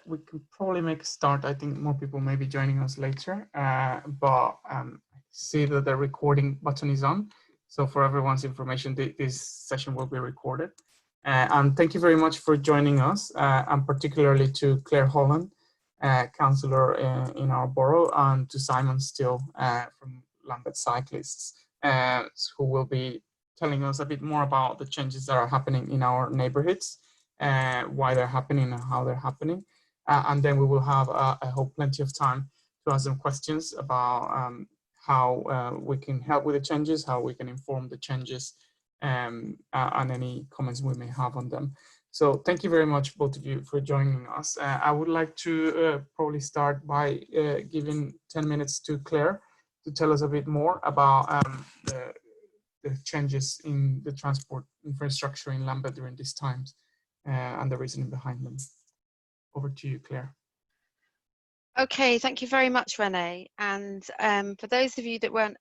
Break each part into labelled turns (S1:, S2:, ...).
S1: We can probably make a start. I think more people may be joining us later, but I see that the recording button is on. So for everyone's information, this session will be recorded. And thank you very much for joining us, and particularly to Claire Holland, councillor in our borough, and to Simon Still from Lambeth Cyclists, who will be telling us a bit more about the changes that are happening in our neighborhoods, why they're happening and how they're happening. And then we will have, I hope, plenty of time to ask some questions about how we can help with the changes, how we can inform the changes, and any comments we may have on them. So thank you very much, both of you, for joining us. I would like to probably start by giving 10 minutes to Claire to tell us a bit more about the changes in the transport infrastructure in Lambeth during these times and the reasoning behind them. Over to you, Claire.
S2: Okay, thank you very much, Renee. And for those of you that weren't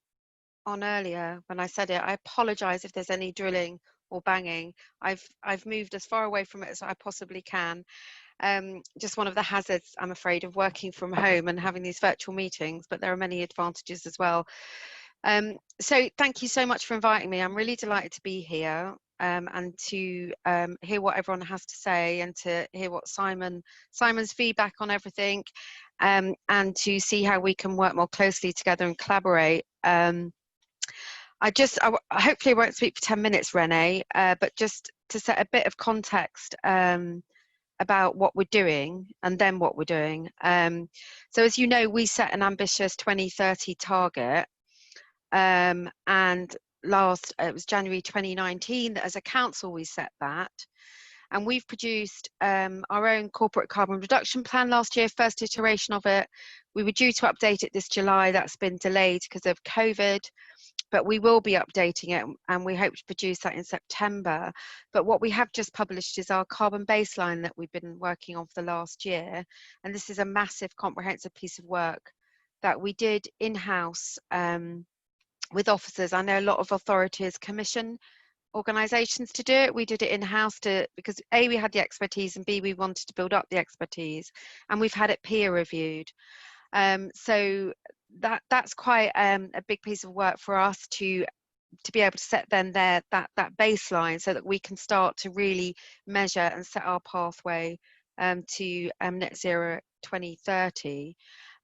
S2: on earlier when I said it, I apologise if there's any drilling or banging. I've moved as far away from it as I possibly can. Just one of the hazards, I'm afraid, of working from home and having these virtual meetings, but there are many advantages as well. So thank you so much for inviting me. I'm really delighted to be here and to hear what everyone has to say, and to hear what Simon's feedback on everything, and to see how we can work more closely together and collaborate. I hopefully won't speak for 10 minutes, Renee, but just to set a bit of context about what we're doing and then what we're doing. So as you know, we set an ambitious 2030 target, and it was January 2019 that as a council we set that. And we've produced our own corporate carbon reduction plan last year, first iteration of it. We were due to update it this July. That's been delayed because of COVID, but we will be updating it, and we hope to produce that in September. But what we have just published is our carbon baseline that we've been working on for the last year. And this is a massive comprehensive piece of work that we did in-house with officers. I know a lot of authorities commission organisations to do it. We did it in-house because A, we had the expertise, and B, we wanted to build up the expertise, and we've had it peer reviewed. So that's quite a big piece of work for us to be able to set then that baseline, so that we can start to really measure and set our pathway to net zero 2030.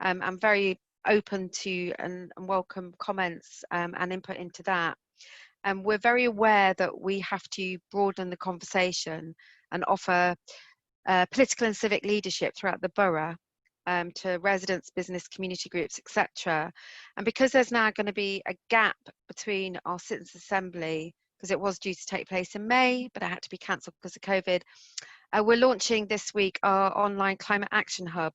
S2: I'm very open to and welcome comments and input into that. And we're very aware that we have to broaden the conversation and offer political and civic leadership throughout the borough to residents, business, community groups, etc. And because there's now going to be a gap between our Citizens' Assembly, because it was due to take place in May, but it had to be cancelled because of COVID, we're launching this week our online climate action hub,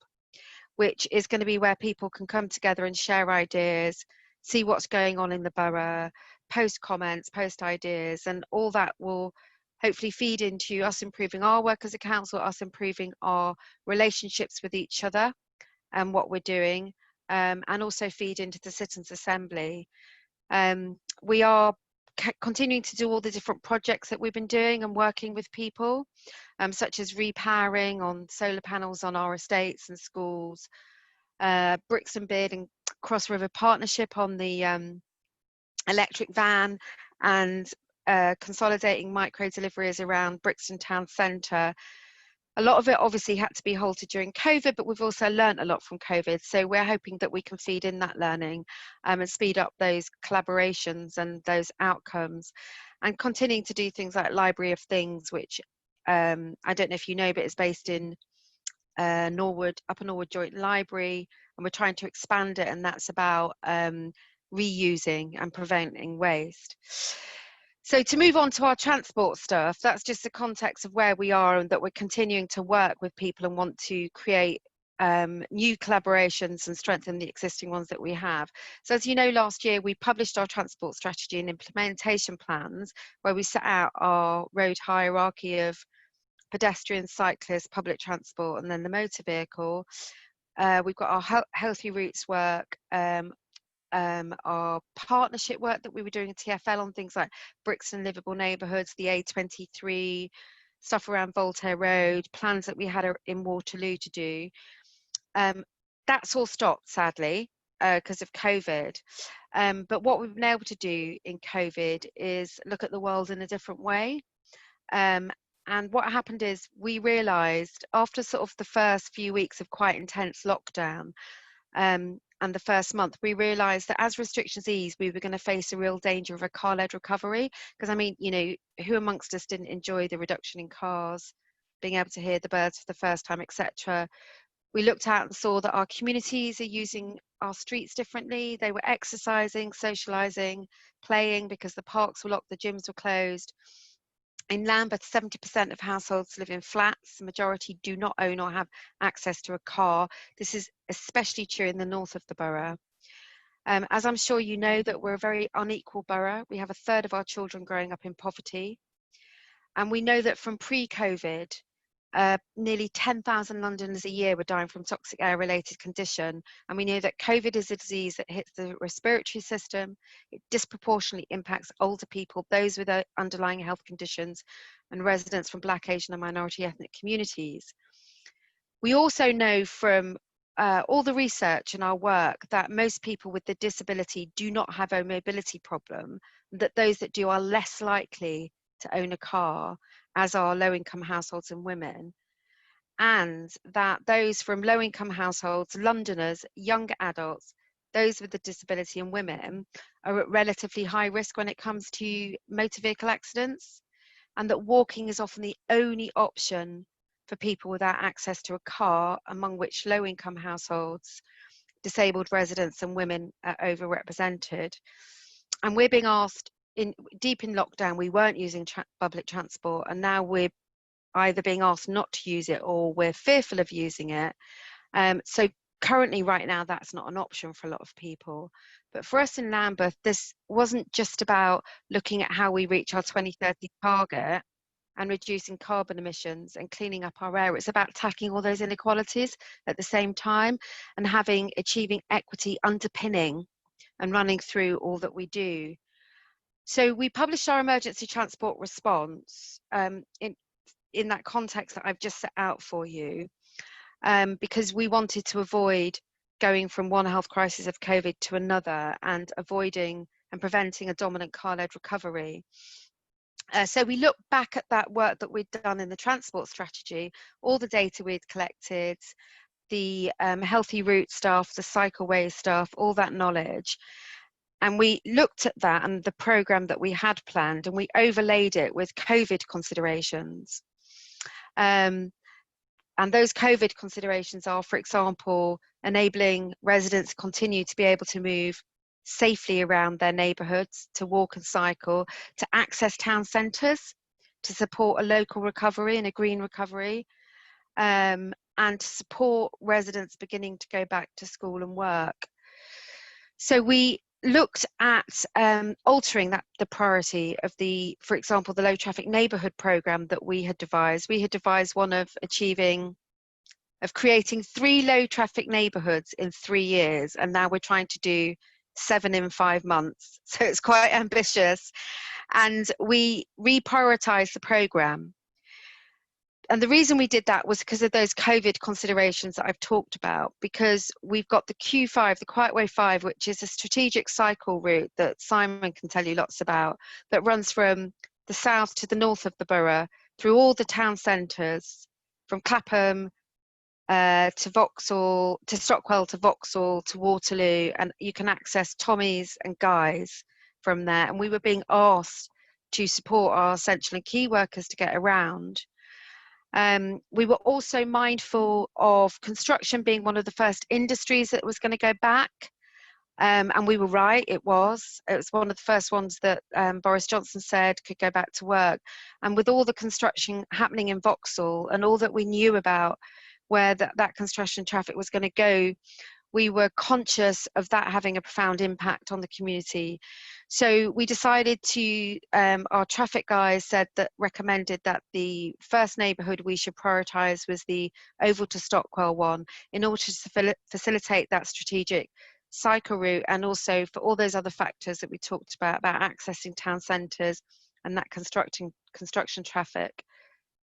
S2: which is going to be where people can come together and share ideas, see what's going on in the borough, post comments, post ideas, and all that will hopefully feed into us improving our work as a council, us improving our relationships with each other and what we're doing, and also feed into the Citizens' Assembly. We are continuing to do all the different projects that we've been doing and working with people, such as repowering on solar panels on our estates and schools, Brixton Beard and Cross River Partnership on the electric van, and consolidating micro deliveries around Brixton Town Centre. A lot of it obviously had to be halted during COVID, but we've also learnt a lot from COVID. So we're hoping that we can feed in that learning and speed up those collaborations and those outcomes, and continuing to do things like Library of Things, which I don't know if you know, but it's based in Upper Norwood Joint Library, and we're trying to expand it, and that's about reusing and preventing waste. So to move on to our transport stuff, that's just the context of where we are, and that we're continuing to work with people and want to create new collaborations and strengthen the existing ones that we have. So as you know, last year we published our transport strategy and implementation plans, where we set out our road hierarchy of pedestrians, cyclists, public transport, and then the motor vehicle. We've got our healthy routes work, our partnership work that we were doing at TfL on things like Brixton livable neighbourhoods, the A23, stuff around Voltaire Road, plans that we had in Waterloo to do. That's all stopped, sadly, because of COVID. But what we've been able to do in COVID is look at the world in a different way. And what happened is we realised after sort of the first few weeks of quite intense lockdown, and the first month, we realised that as restrictions eased, we were going to face a real danger of a car-led recovery. Because I mean, you know, who amongst us didn't enjoy the reduction in cars, being able to hear the birds for the first time, etc. We looked out and saw that our communities are using our streets differently. They were exercising, socialising, playing because the parks were locked, the gyms were closed. In Lambeth, 70% of households live in flats. The majority do not own or have access to a car. This is especially true in the north of the borough. As I'm sure you know, that we're a very unequal borough. We have a third of our children growing up in poverty. And we know that from pre-COVID, nearly 10,000 Londoners a year were dying from toxic air-related condition. And we know that COVID is a disease that hits the respiratory system. It disproportionately impacts older people, those with underlying health conditions, and residents from Black, Asian and minority ethnic communities. We also know from all the research in our work that most people with the disability do not have a mobility problem, that those that do are less likely to own a car, as are low-income households and women, and that those from low-income households, Londoners, young adults, those with a disability and women are at relatively high risk when it comes to motor vehicle accidents, and that walking is often the only option for people without access to a car, among which low-income households, disabled residents and women are overrepresented. And we're being asked, deep in lockdown, we weren't using public transport, and now we're either being asked not to use it or we're fearful of using it. So currently, right now, that's not an option for a lot of people. But for us in Lambeth, this wasn't just about looking at how we reach our 2030 target and reducing carbon emissions and cleaning up our air. It's about tackling all those inequalities at the same time and achieving equity underpinning and running through all that we do. So we published our emergency transport response in that context that I've just set out for you, because we wanted to avoid going from one health crisis of COVID to another and avoiding and preventing a dominant car-led recovery. So we look back at that work that we'd done in the transport strategy, all the data we'd collected, the healthy route staff, the cycleway staff, all that knowledge. And we looked at that and the programme that we had planned, and we overlaid it with COVID considerations. And those COVID considerations are, for example, enabling residents to continue to be able to move safely around their neighbourhoods, to walk and cycle, to access town centres, to support a local recovery and a green recovery, and to support residents beginning to go back to school and work. So we looked at altering the priority of for example, the low traffic neighbourhood programme that we had devised. We had devised one of creating 3 low traffic neighbourhoods in 3 years, and now we're trying to do 7 in 5 months. So it's quite ambitious, and we reprioritised the programme. And the reason we did that was because of those COVID considerations that I've talked about, because we've got the Q5, the Quiet Way 5, which is a strategic cycle route that Simon can tell you lots about, that runs from the south to the north of the borough, through all the town centres, from Clapham to Vauxhall, to Stockwell, to Vauxhall, to Waterloo, and you can access Tommy's and Guy's from there. And we were being asked to support our essential and key workers to get around. We were also mindful of construction being one of the first industries that was going to go back. And we were right, it was one of the first ones that Boris Johnson said could go back to work. And with all the construction happening in Vauxhall and all that we knew about where that construction traffic was going to go, we were conscious of that having a profound impact on the community. So we decided to, our traffic guys recommended that the first neighbourhood we should prioritise was the Oval to Stockwell one, in order to facilitate that strategic cycle route, and also for all those other factors that we talked about accessing town centres and that construction traffic.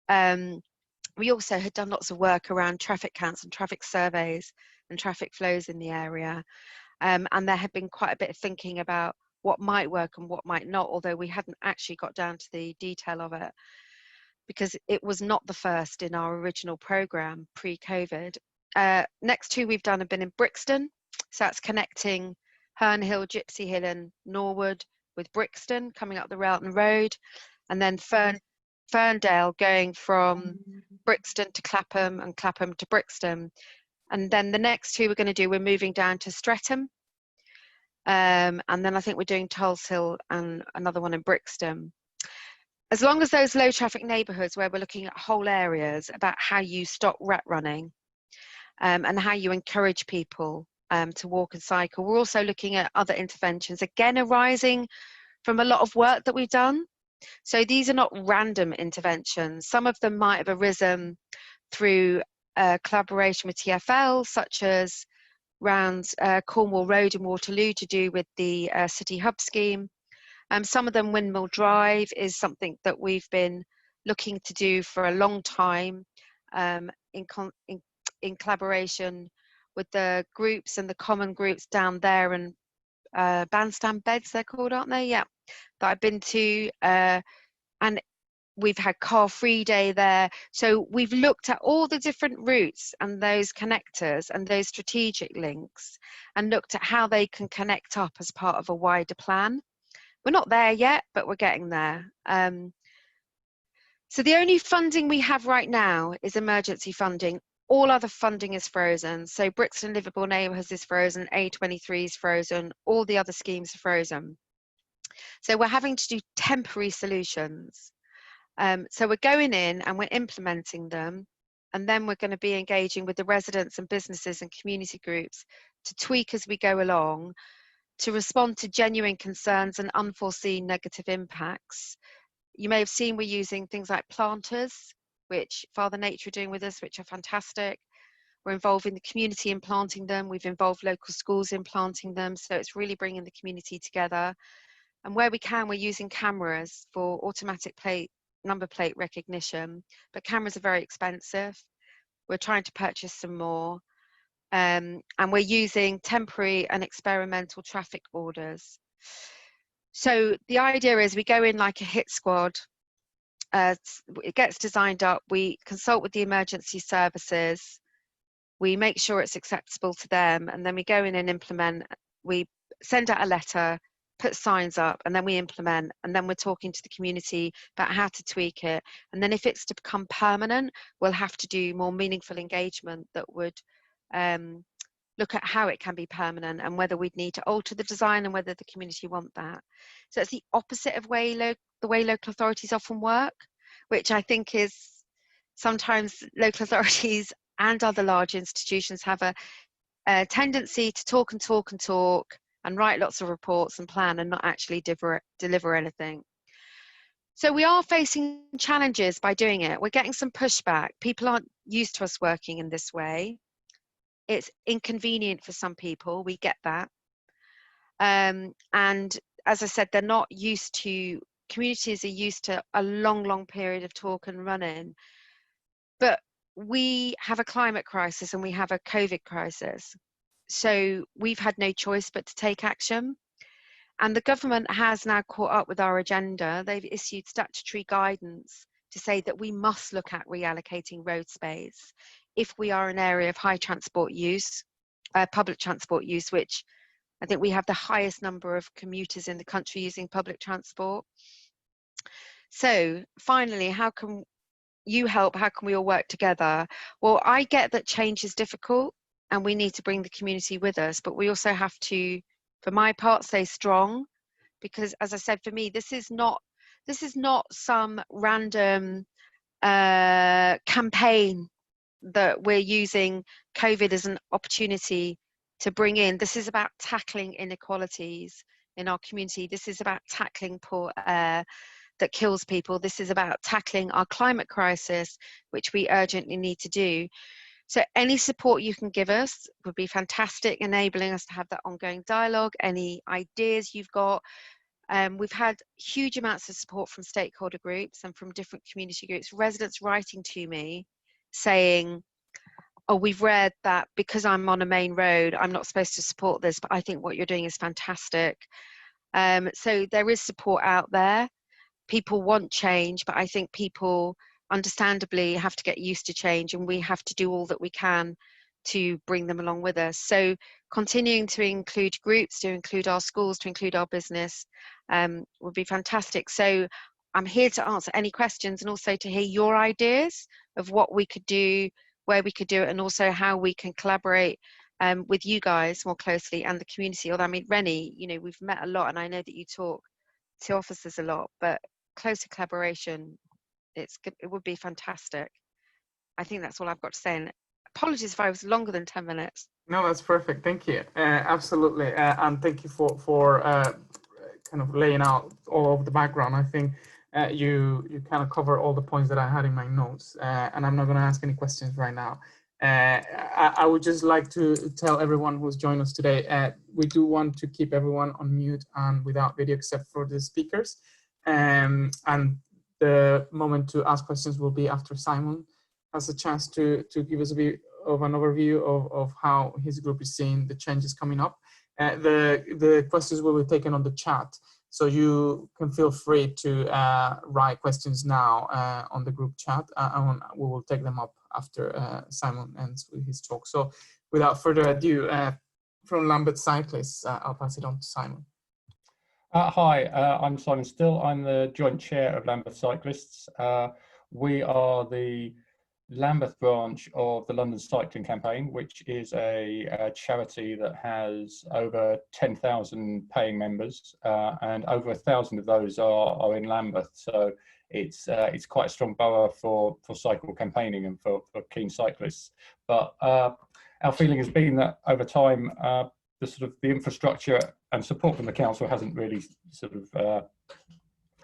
S2: We also had done lots of work around traffic counts and traffic surveys and traffic flows in the area. And there had been quite a bit of thinking about what might work and what might not, although we hadn't actually got down to the detail of it, because it was not the first in our original programme pre-COVID. Next two we've done have been in Brixton, so that's connecting Herne Hill, Gypsy Hill and Norwood with Brixton, coming up the Relton Road, and then Ferndale going from Brixton to Clapham and Clapham to Brixton. And then the next two we're going to do, we're moving down to Streatham, and then I think we're doing Tulse Hill and another one in Brixton. As long as those low traffic neighbourhoods where we're looking at whole areas about how you stop rat running, and how you encourage people to walk and cycle. We're also looking at other interventions, again arising from a lot of work that we've done. So these are not random interventions. Some of them might have arisen through collaboration with TfL, such as around Cornwall Road in Waterloo to do with the City Hub scheme. Some of them, Windmill Drive is something that we've been looking to do for a long time, in collaboration with the groups and the common groups down there, and bandstand beds they're called, aren't they? Yeah, that I've been to, and we've had car free day there. So we've looked at all the different routes and those connectors and those strategic links, and looked at how they can connect up as part of a wider plan. We're not there yet, but we're getting there. So the only funding we have right now is emergency funding. All other funding is frozen. So Brixton Liverpool Neighbourhoods is frozen, A23 is frozen, all the other schemes are frozen. So we're having to do temporary solutions. So we're going in and we're implementing them, and then we're going to be engaging with the residents and businesses and community groups to tweak as we go along, to respond to genuine concerns and unforeseen negative impacts. You may have seen we're using things like planters, which Father Nature are doing with us, which are fantastic. We're involving the community in planting them. We've involved local schools in planting them. So it's really bringing the community together. And where we can, we're using cameras for automatic number plate recognition, but cameras are very expensive. We're trying to purchase some more. And we're using temporary and experimental traffic orders. So the idea is we go in like a hit squad, it gets designed up, we consult with the emergency services, we make sure it's acceptable to them, and then we go in and implement. We send out a letter, put signs up, and then we implement, and then we're talking to the community about how to tweak it. And then if it's to become permanent, we'll have to do more meaningful engagement that would look at how it can be permanent and whether we'd need to alter the design and whether the community want that. So it's the opposite of the way local authorities often work, which I think is sometimes local authorities and other large institutions have a tendency to talk and talk and talk and write lots of reports and plan and not actually deliver anything. So we are facing challenges by doing it. We're getting some pushback. People aren't used to us working in this way. It's inconvenient for some people, we get that. And as I said, they're not used to, communities are used to a long period of talk and running. But we have a climate crisis and we have a COVID crisis. So we've had no choice but to take action. And the government has now caught up with our agenda. They've issued statutory guidance to say that we must look at reallocating road space if we are an area of high transport use, public transport use, which I think we have the highest number of commuters in the country using public transport. So finally, how can you help? How can we all work together? Well, I get that change is difficult and we need to bring the community with us, but we also have to, for my part, stay strong, because as I said, for me, this is not some random campaign that we're using COVID as an opportunity to bring in. This is about tackling inequalities in our community. This is about tackling poor air that kills people. This is about tackling our climate crisis, which we urgently need to do. So any support you can give us would be fantastic, enabling us to have that ongoing dialogue. Any ideas you've got, We've had huge amounts of support from stakeholder groups and from different community groups, residents writing to me saying, oh, we've read that because I'm on a main road, I'm not supposed to support this, but I think what you're doing is fantastic. So there is support out there. People want change, but I think people understandably have to get used to change, and we have to do all that we can to bring them along with us. So continuing to include groups, to include our schools, to include our business would be fantastic. So I'm here to answer any questions and also to hear your ideas of what we could do, where we could do it, and also how we can collaborate with you guys more closely and the community. Although, I mean, Rennie, you know, we've met a lot, and I know that you talk to officers a lot, but closer collaboration, it would be fantastic. I think that's all I've got to say. And apologies if I was longer than 10 minutes.
S1: No, that's perfect. Thank you. Absolutely. And thank you for kind of laying out all of the background. I think you kind of cover all the points that I had in my notes, and I'm not going to ask any questions right now. I would just like to tell everyone who's joined us today, we do want to keep everyone on mute and without video except for the speakers. And the moment to ask questions will be after Simon has a chance to give us a bit of an overview of how his group is seeing the changes coming up. The questions will be taken on the chat, so you can feel free to write questions now on the group chat, and we will take them up after Simon ends with his talk. So without further ado, from Lambeth Cyclists, I'll pass it on to Simon.
S3: Hi, I'm Simon Still. I'm the joint chair of Lambeth Cyclists. We are the Lambeth branch of the London Cycling Campaign, which is a charity that has over 10,000 paying members, and over 1,000 of those are in Lambeth. So it's quite a strong borough for cycle campaigning and for keen cyclists. But our feeling has been that over time, the infrastructure and support from the council hasn't really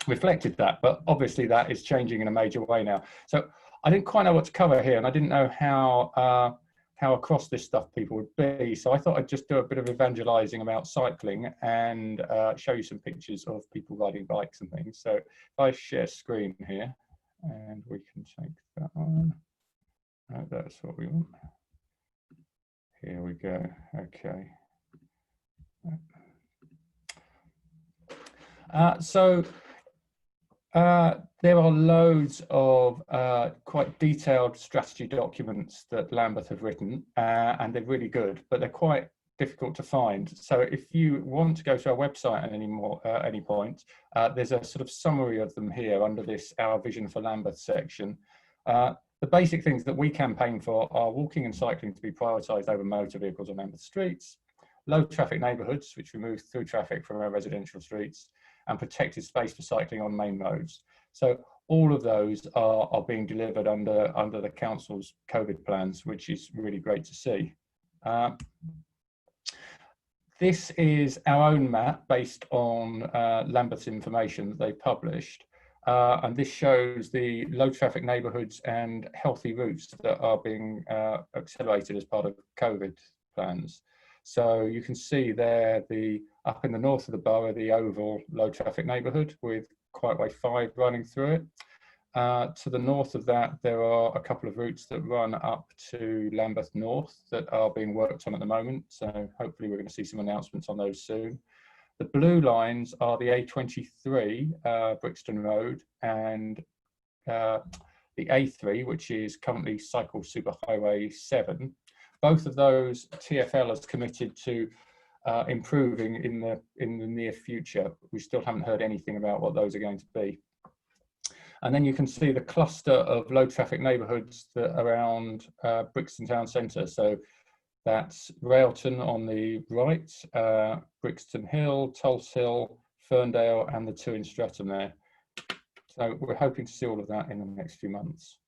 S3: reflected that. But obviously that is changing in a major way now. So I didn't quite know what to cover here, and I didn't know how across this stuff people would be. So I thought I'd just do a bit of evangelizing about cycling and show you some pictures of people riding bikes and things. So if I share screen here, and we can take that on. That's what we want. Here we go. Okay. There are loads of quite detailed strategy documents that Lambeth have written, and they're really good, but they're quite difficult to find. So if you want to go to our website at any point, there's a sort of summary of them here under this Our Vision for Lambeth section. The basic things that we campaign for are walking and cycling to be prioritised over motor vehicles on Lambeth streets, low traffic neighbourhoods, which remove through traffic from our residential streets, and protected space for cycling on main roads. So all of those are being delivered under the council's COVID plans, which is really great to see. This is our own map based on Lambeth's information that they published. And this shows the low traffic neighbourhoods and healthy routes that are being accelerated as part of COVID plans. So you can see there, up in the north of the borough, the oval low traffic neighbourhood with Quiteway 5 running through it. To the north of that, there are a couple of routes that run up to Lambeth North that are being worked on at the moment. So hopefully we're going to see some announcements on those soon. The blue lines are the A23, Brixton Road, and the A3, which is currently Cycle Superhighway 7. Both of those TfL has committed to improving in the near future. We still haven't heard anything about what those are going to be. And then you can see the cluster of low traffic neighbourhoods that are around Brixton Town Centre. So that's Railton on the right, Brixton Hill, Tulse Hill, Ferndale, and the two in Streatham there. So we're hoping to see all of that in the next few months.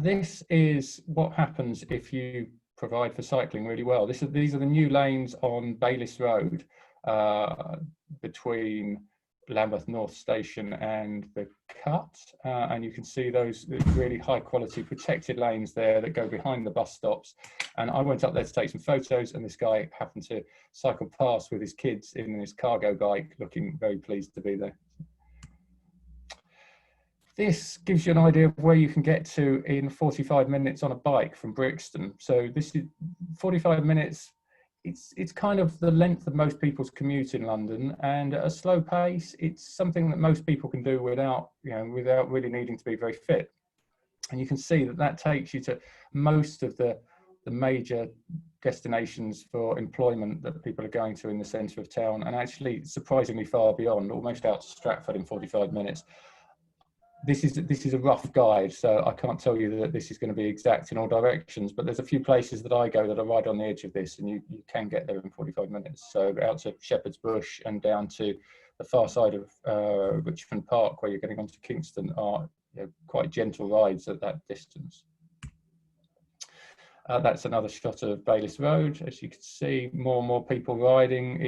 S3: This is what happens if you provide for cycling really well. These are the new lanes on Bayliss Road between Lambeth North Station and the Cut, and you can see those really high quality protected lanes there that go behind the bus stops. And I went up there to take some photos, and this guy happened to cycle past with his kids in his cargo bike, looking very pleased to be there. This gives you an idea of where you can get to in 45 minutes on a bike from Brixton. So this is 45 minutes. It's kind of the length of most people's commute in London, and at a slow pace, it's something that most people can do without really needing to be very fit. And you can see that that takes you to most of the major destinations for employment that people are going to in the centre of town, and actually surprisingly far beyond, almost out to Stratford in 45 minutes. This is a rough guide, so I can't tell you that this is going to be exact in all directions, but there's a few places that I go that are right on the edge of this, and you can get there in 45 minutes. So out to Shepherd's Bush and down to the far side of Richmond Park, where you're getting onto Kingston, are quite gentle rides at that distance. That's another shot of Bayliss Road. As you can see, more and more people riding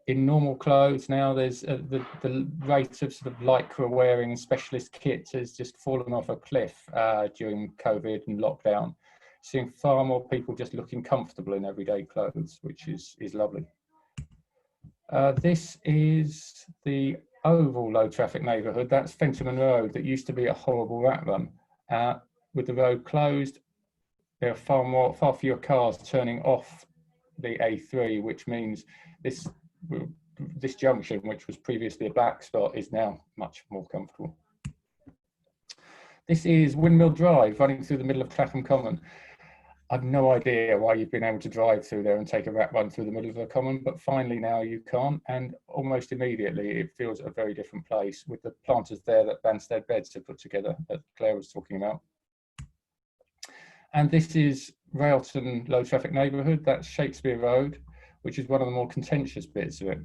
S3: in normal clothes now. There's the rate of sort of lycra wearing and specialist kits has just fallen off a cliff during COVID and lockdown. Seeing far more people just looking comfortable in everyday clothes, which is lovely. This is the Oval low traffic neighbourhood. That's Fentimore Road, that used to be a horrible rat run. With the road closed, there are far fewer cars turning off the A3, which means this junction, which was previously a black spot, is now much more comfortable. This is Windmill Drive, running through the middle of Clapham Common. I've no idea why you've been able to drive through there and take a rat run through the middle of the common, but finally now you can't, and almost immediately it feels a very different place with the planters there that Banstead Beds have put together that Claire was talking about. And this is Railton low traffic neighbourhood. That's Shakespeare Road, which is one of the more contentious bits of it.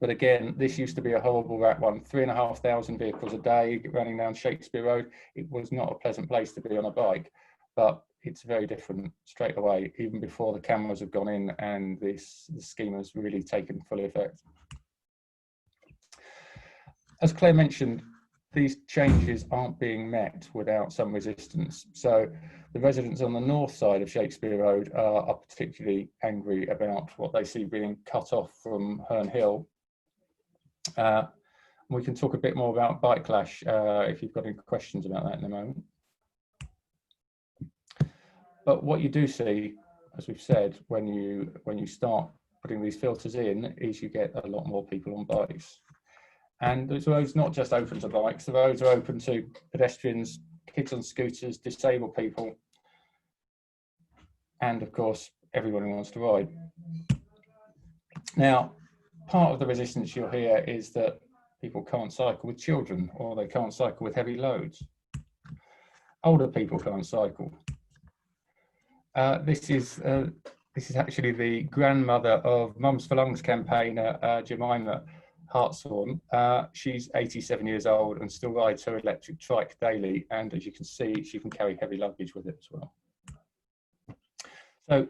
S3: But again, this used to be a horrible rat run, 3,500 vehicles a day running down Shakespeare Road. It was not a pleasant place to be on a bike, but it's very different straight away, even before the cameras have gone in and the scheme has really taken full effect. As Claire mentioned, these changes aren't being met without some resistance. So the residents on the north side of Shakespeare Road are particularly angry about what they see being cut off from Herne Hill. We can talk a bit more about Bike Clash if you've got any questions about that in a moment. But what you do see, as we've said, when you start putting these filters in, is you get a lot more people on bikes. And the road's not just open to bikes, the roads are open to pedestrians, kids on scooters, disabled people, and of course, everyone who wants to ride. Now, part of the resistance you'll hear is that people can't cycle with children, or they can't cycle with heavy loads. Older people can't cycle. This is actually the grandmother of Mums for Lungs campaigner Jemima Hartshorn. She's 87 years old and still rides her electric trike daily, and as you can see, she can carry heavy luggage with it as well. So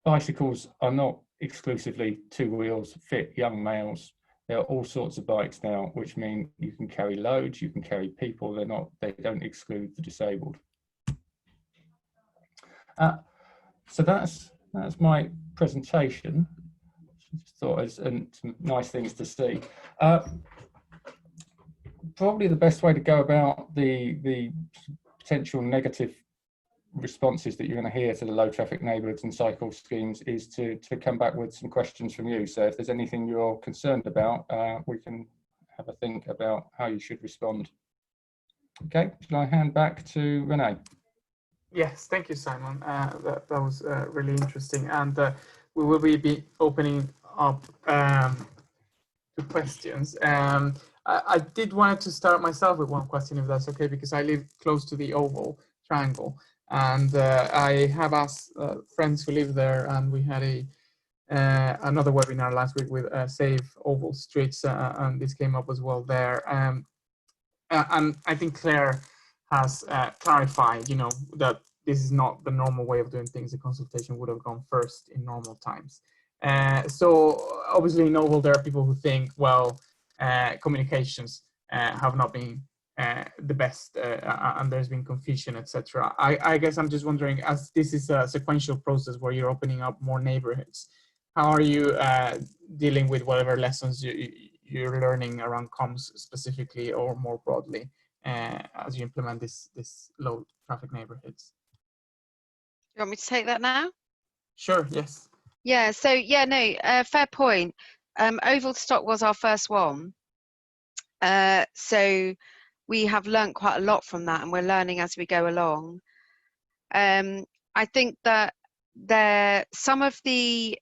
S3: bicycles are not exclusively two wheels, fit young males. There are all sorts of bikes now, which mean you can carry loads, you can carry people. They don't exclude the disabled. So that's my presentation. Just thought as some nice things to see. Probably the best way to go about the potential negative responses that you're going to hear to the low traffic neighbourhoods and cycle schemes is to come back with some questions from you. So if there's anything you're concerned about, we can have a think about how you should respond. Okay, shall I hand back to Renee?
S1: Yes, thank you, Simon. That was really interesting, and we will be opening up to questions. I did want to start myself with one question, if that's okay, because I live close to the Oval Triangle, and I have asked friends who live there, and we had another webinar last week with Save Oval Streets, and this came up as well there. And I think Claire has clarified, that this is not the normal way of doing things. The consultation would have gone first in normal times. So obviously in Oval, there are people who think, well, communications have not been the best, and there's been confusion, etc. I guess I'm just wondering, as this is a sequential process where you're opening up more neighborhoods, how are you dealing with whatever lessons you're learning around comms specifically or more broadly as you implement this low traffic neighborhoods?
S2: You want me to take that now?
S1: Sure, yes.
S2: Yeah, so yeah, no, fair point. Oval stock was our first one. So we have learned quite a lot from that, and we're learning as we go along. I think that some of the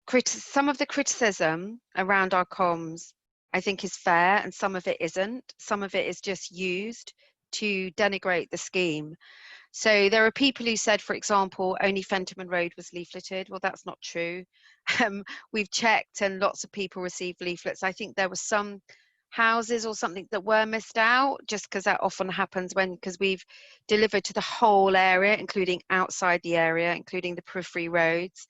S2: criticism around our comms, I think, is fair, and some of it isn't. Some of it is just used to denigrate the scheme. So there are people who said, for example, only Fenterman Road was leafleted. Well, that's not true. We've checked, and lots of people received leaflets. I think there were some houses or something that were missed out, just because that often happens because we've delivered to the whole area, including outside the area, including the periphery roads.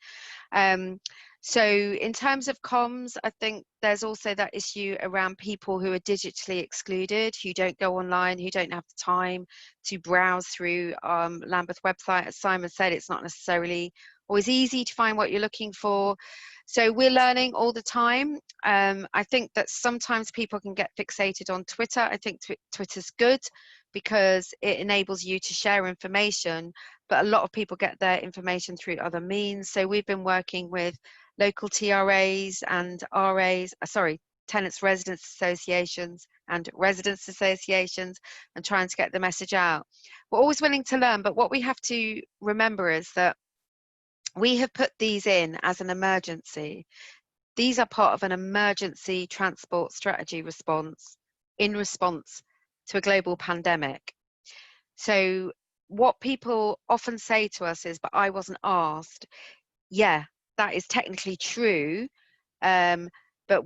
S2: So in terms of comms, I think there's also that issue around people who are digitally excluded, who don't go online, who don't have the time to browse through Lambeth website. As Simon said, it's not necessarily always easy to find what you're looking for. So we're learning all the time. I think that sometimes people can get fixated on Twitter. I think Twitter's good because it enables you to share information, but a lot of people get their information through other means. So we've been working with local TRAs and RAs, tenants residents associations and residents associations, and trying to get the message out. We're always willing to learn, but what we have to remember is that we have put these in as an emergency. These are part of an emergency transport strategy response in response to a global pandemic. So what people often say to us is, but I wasn't asked. Yeah, that is technically true, but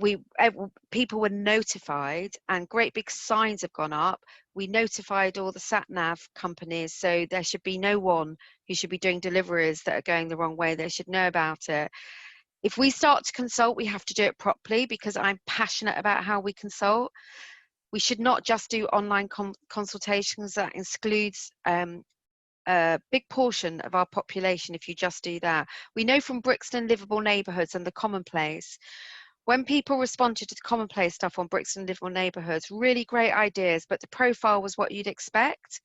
S2: people were notified, and great big signs have gone up. We notified all the sat-nav companies, so there should be no one who should be doing deliveries that are going the wrong way. They should know about it. If we start to consult, we have to do it properly, because I'm passionate about how we consult. We should not just do online consultations. That excludes a big portion of our population if you just do that. We know from Brixton livable neighbourhoods and the commonplace, when people responded to the commonplace stuff on Brixton livable neighbourhoods, really great ideas, but the profile was what you'd expect,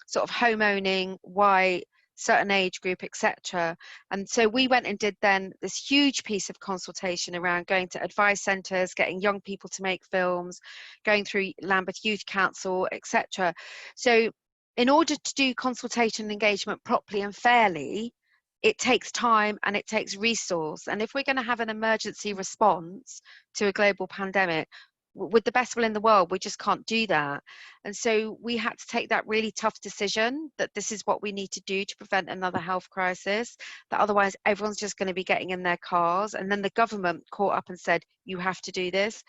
S2: sort of home owning, white, certain age group, etc. And so we went and did then this huge piece of consultation around going to advice centres, getting young people to make films, going through Lambeth Youth Council, etc. So in order to do consultation and engagement properly and fairly, it takes time and it takes resource. And if we're going to have an emergency response to a global pandemic, with the best will in the world, we just can't do that. And so we had to take that really tough decision that this is what we need to do to prevent another health crisis, that otherwise everyone's just going to be getting in their cars. And then the government caught up and said, you have to do this.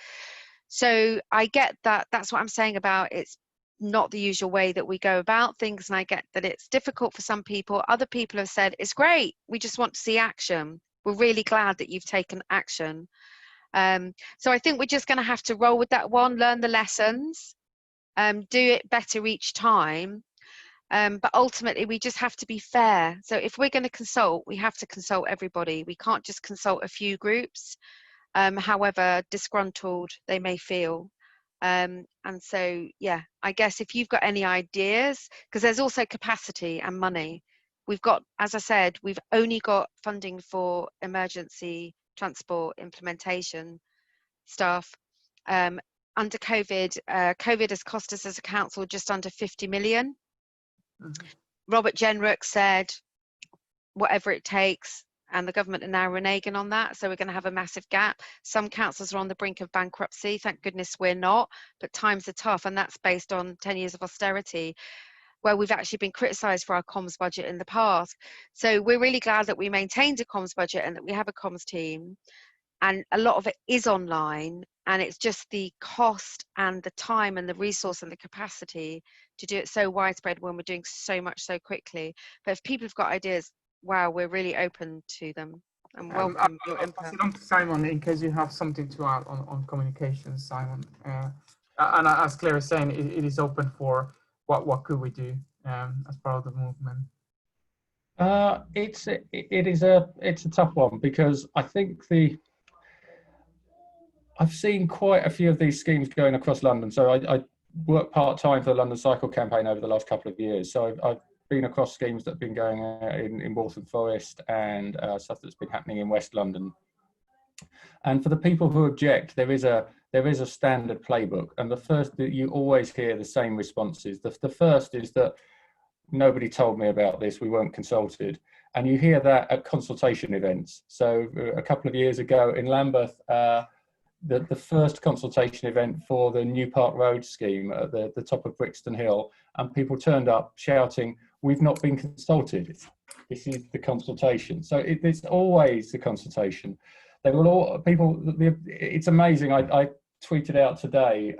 S2: So I get that. That's what I'm saying about it's not the usual way that we go about things. And I get that it's difficult for some people. Other people have said, it's great. We just want to see action. We're really glad that you've taken action. So I think we're just going to have to roll with that one, learn the lessons, do it better each time. But ultimately, we just have to be fair. So if we're going to consult, we have to consult everybody. We can't just consult a few groups, however disgruntled they may feel. And so, yeah, I guess if you've got any ideas, because there's also capacity and money. We've got, as I said, we've only got funding for emergency transport implementation stuff. Under COVID, COVID has cost us as a council just under 50 million. Mm-hmm. Robert Jenrick said, whatever it takes, and the government are now reneging on that. So we're going to have a massive gap. Some councils are on the brink of bankruptcy. Thank goodness we're not, but times are tough, and that's based on 10 years of austerity, where we've actually been criticised for our comms budget in the past. So we're really glad that we maintained a comms budget and that we have a comms team. And a lot of it is online, and it's just the cost and the time and the resource and the capacity to do it so widespread when we're doing so much so quickly. But if people have got ideas, wow, we're really open to them. and welcome your
S1: I'll pass
S2: input.
S1: it on to Simon in case you have something to add on communications, Simon. And as Claire is saying, it is open for what could we do as part of the movement.
S3: It's a tough one, because I think I've seen quite a few of these schemes going across London. So I worked part-time for the London Cycle Campaign over the last couple of years. So I've been across schemes that have been going in Waltham Forest and stuff that's been happening in West London. And for the people who object, there is a standard playbook. And the first, that you always hear the same responses. The first is that nobody told me about this, we weren't consulted. And you hear that at consultation events. So a couple of years ago in Lambeth, the first consultation event for the New Park Road scheme at the top of Brixton Hill, and people turned up shouting, "We've not been consulted. This is the consultation." So it's always the consultation. They will all people. It's amazing. I tweeted out today.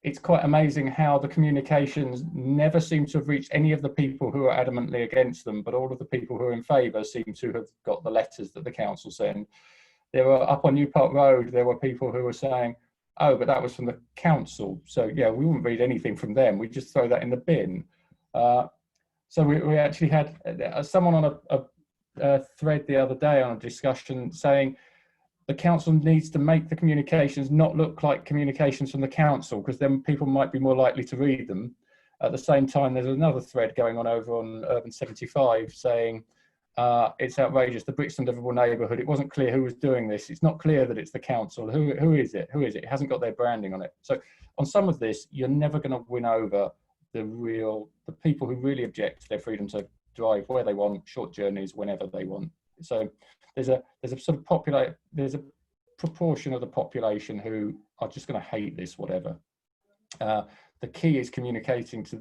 S3: It's quite amazing how the communications never seem to have reached any of the people who are adamantly against them, but all of the people who are in favour seem to have got the letters that the council send. There were, up on New Park Road, there were people who were saying, "Oh, but that was from the council. So yeah, we wouldn't read anything from them. We just throw that in the bin." So we actually had someone on a thread the other day on a discussion saying the council needs to make the communications not look like communications from the council, because then people might be more likely to read them. At the same time, there's another thread going on over on Urban 75 saying, it's outrageous, the Brixton livable neighbourhood, it wasn't clear who was doing this. It's not clear that it's the council. Who is it? Who is it? It hasn't got their branding on it. So on some of this, you're never going to win over the people who really object to their freedom to drive where they want, short journeys, whenever they want. So there's a sort of there's a proportion of the population who are just going to hate this, whatever. The key is communicating to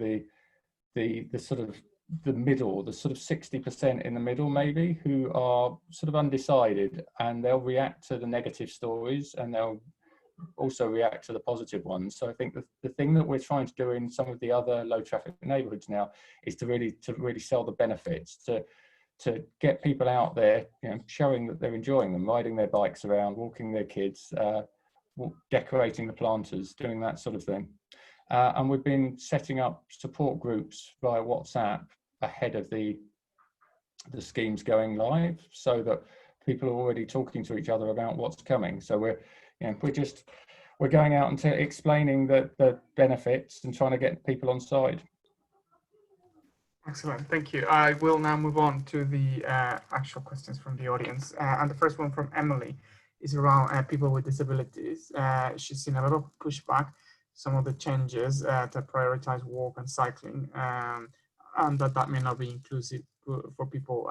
S3: the sort of the middle, the sort of 60% in the middle maybe, who are sort of undecided, and they'll react to the negative stories and they'll also react to the positive ones. So I think the thing that we're trying to do in some of the other low traffic neighbourhoods now is to really sell the benefits, to get people out there, you know, showing that they're enjoying them, riding their bikes around, walking their kids, decorating the planters, doing that sort of thing. And we've been setting up support groups via WhatsApp ahead of the schemes going live, so that people are already talking to each other about what's coming. So we're going out and explaining the benefits and trying to get people on side.
S1: Excellent, thank you. I will now move on to the actual questions from the audience. And the first one from Emily is around people with disabilities. She's seen a lot of pushback, some of the changes to prioritize walk and cycling, and that may not be inclusive for people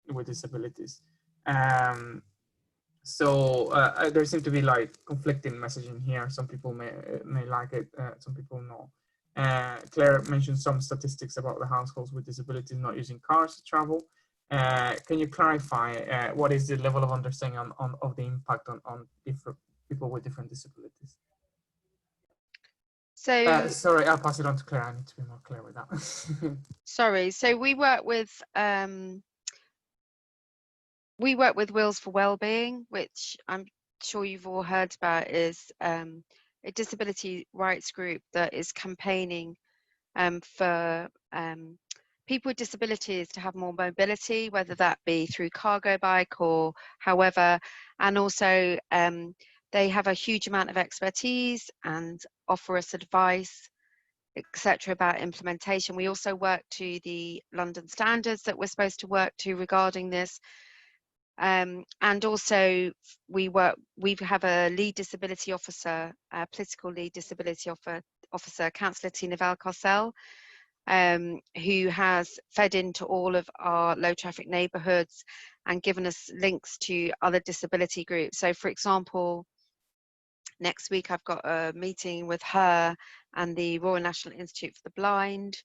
S1: with disabilities. So there seem to be like conflicting messaging here. Some people may like it, some people no. Claire mentioned some statistics about the households with disabilities not using cars to travel. Can you clarify what is the level of understanding of the impact on different people with different disabilities?
S2: So
S1: sorry, I'll pass it on to Claire. I need to be more clear with that.
S2: sorry. So we work with Wheels for Wellbeing, which I'm sure you've all heard about, is a disability rights group that is campaigning for people with disabilities to have more mobility, whether that be through cargo bike or however, and also they have a huge amount of expertise and offer us advice, etc., about implementation. We also work to the London standards that we're supposed to work to regarding this. And also we have a lead disability officer, a political lead disability officer, Councillor Tina Valcarcel, who has fed into all of our low traffic neighbourhoods and given us links to other disability groups. So for example, next week I've got a meeting with her and the Royal National Institute for the Blind.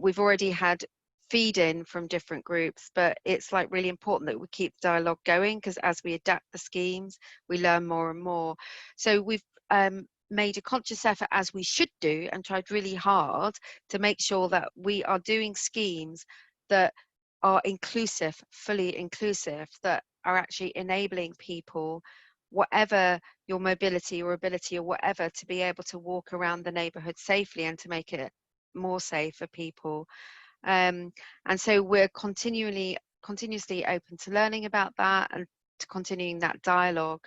S2: We've already had feed-in from different groups, but it's like really important that we keep the dialogue going, because as we adapt the schemes, we learn more and more. So we've made a conscious effort, as we should do, and tried really hard to make sure that we are doing schemes that are inclusive, fully inclusive, that are actually enabling people, whatever your mobility or ability or whatever, to be able to walk around the neighbourhood safely and to make it more safe for people. And so we're continuously open to learning about that and to continuing that dialogue.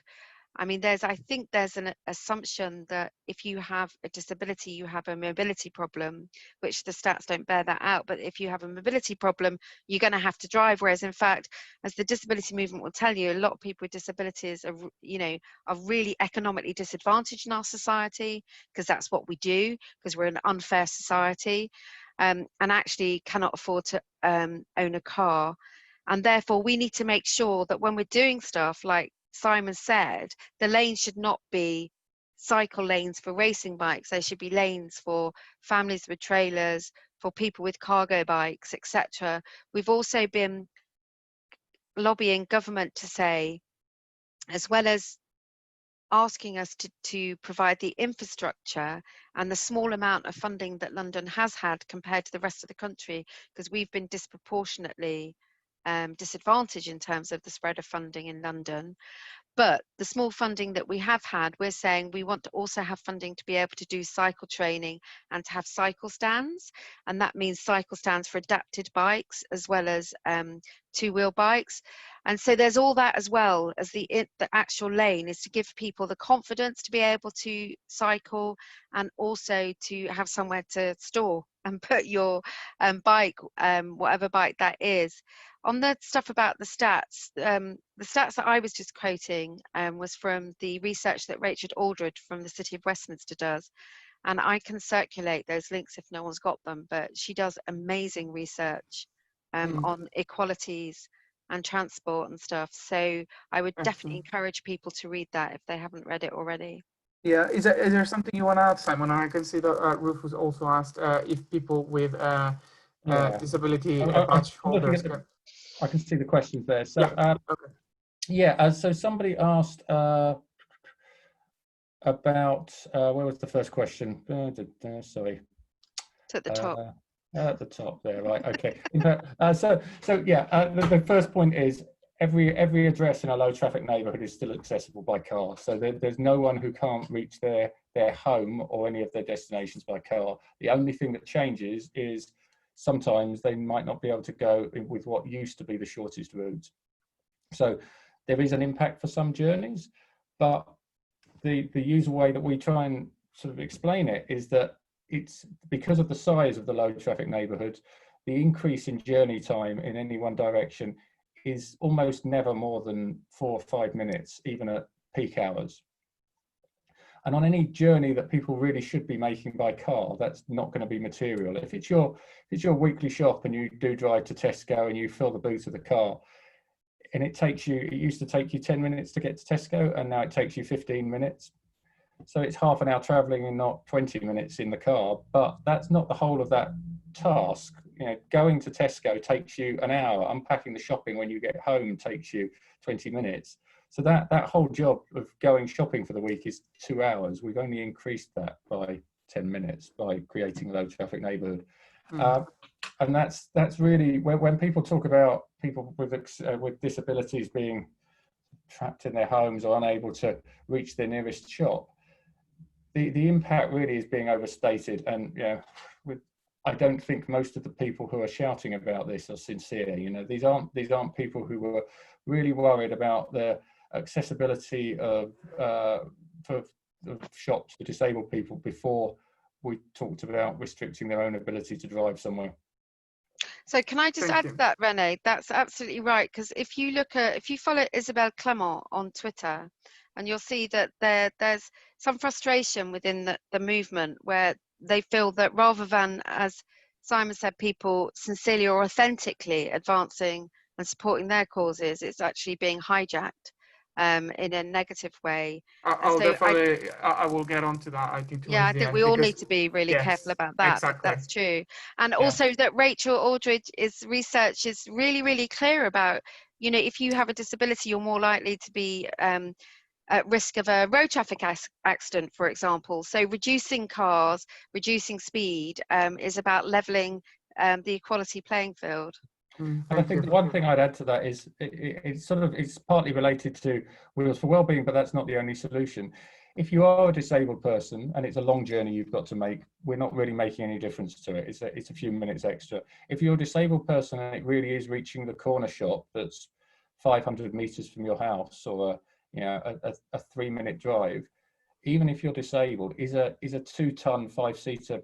S2: I mean, I think there's an assumption that if you have a disability, you have a mobility problem, which the stats don't bear that out. But if you have a mobility problem, you're going to have to drive. Whereas, in fact, as the disability movement will tell you, a lot of people with disabilities are, are really economically disadvantaged in our society, because that's what we do, because we're an unfair society, and actually cannot afford to own a car. And therefore, we need to make sure that when we're doing stuff like Simon said, the lanes should not be cycle lanes for racing bikes. There should be lanes for families with trailers, for people with cargo bikes, etc. We've also been lobbying government to say, as well as asking us to provide the infrastructure and the small amount of funding that London has had compared to the rest of the country, because we've been disproportionately disadvantaged in terms of the spread of funding in London. But the small funding that we have had, we're saying we want to also have funding to be able to do cycle training and to have cycle stands. And that means cycle stands for adapted bikes as well as two-wheel bikes. And so there's all that, as well as the actual lane, is to give people the confidence to be able to cycle, and also to have somewhere to store and put your bike, whatever bike that is. On the stuff about the stats that I was just quoting was from the research that Rachel Aldred from the City of Westminster does. And I can circulate those links if no one's got them, but she does amazing research on equalities and transport and stuff. So I would definitely encourage people to read that if they haven't read it already.
S1: Yeah, is there something you want to add, Simon? I can see that Rufus also asked if people with disability badge holders can...
S3: I can see the questions there. So,
S1: okay.
S3: So somebody asked about, where was the first question? Sorry.
S2: It's at the top.
S3: At the top there, right? Okay. The first point is every address in a low traffic neighbourhood is still accessible by car. So there's no one who can't reach their home or any of their destinations by car. The only thing that changes is sometimes they might not be able to go with what used to be the shortest routes. So there is an impact for some journeys, but the usual way that we try and sort of explain it is that it's because of the size of the low traffic neighbourhoods, the increase in journey time in any one direction is almost never more than 4 or 5 minutes, even at peak hours. And on any journey that people really should be making by car, that's not going to be material. If it's your weekly shop and you do drive to Tesco and you fill the boot of the car, and it used to take you 10 minutes to get to Tesco, and now it takes you 15 minutes. So it's half an hour traveling and not 20 minutes in the car, but that's not the whole of that task. Going to Tesco takes you an hour. Unpacking the shopping when you get home takes you 20 minutes. So that whole job of going shopping for the week is 2 hours. We've only increased that by 10 minutes by creating a low traffic neighbourhood. And that's really when people talk about people with disabilities being trapped in their homes or unable to reach their nearest shop, the impact really is being overstated. And I don't think most of the people who are shouting about this are sincere. These aren't people who were really worried about the accessibility of shops for disabled people before we talked about restricting their own ability to drive somewhere.
S2: So can I just add to that, Renee? That's absolutely right. Because if you follow Isabelle Clement on Twitter, and you'll see that there's some frustration within the movement where they feel that rather than, as Simon said, people sincerely or authentically advancing and supporting their causes, it's actually being hijacked in a negative way.
S1: I will get onto that, I think.
S2: I think we all need to be really careful about that.
S1: Exactly.
S2: That's true. And also that Rachel Aldridge's research is really, really clear about, if you have a disability, you're more likely to be at risk of a road traffic accident, for example. So reducing cars, reducing speed is about levelling the equality playing field.
S3: And I think the one thing I'd add to that is it's partly related to Wheels for Wellbeing, but that's not the only solution. If you are a disabled person and it's a long journey you've got to make, we're not really making any difference to it. It's a few minutes extra. If you're a disabled person and it really is reaching the corner shop that's 500 meters from your house, or a 3-minute drive, even if you're disabled, is a 2-ton 5-seater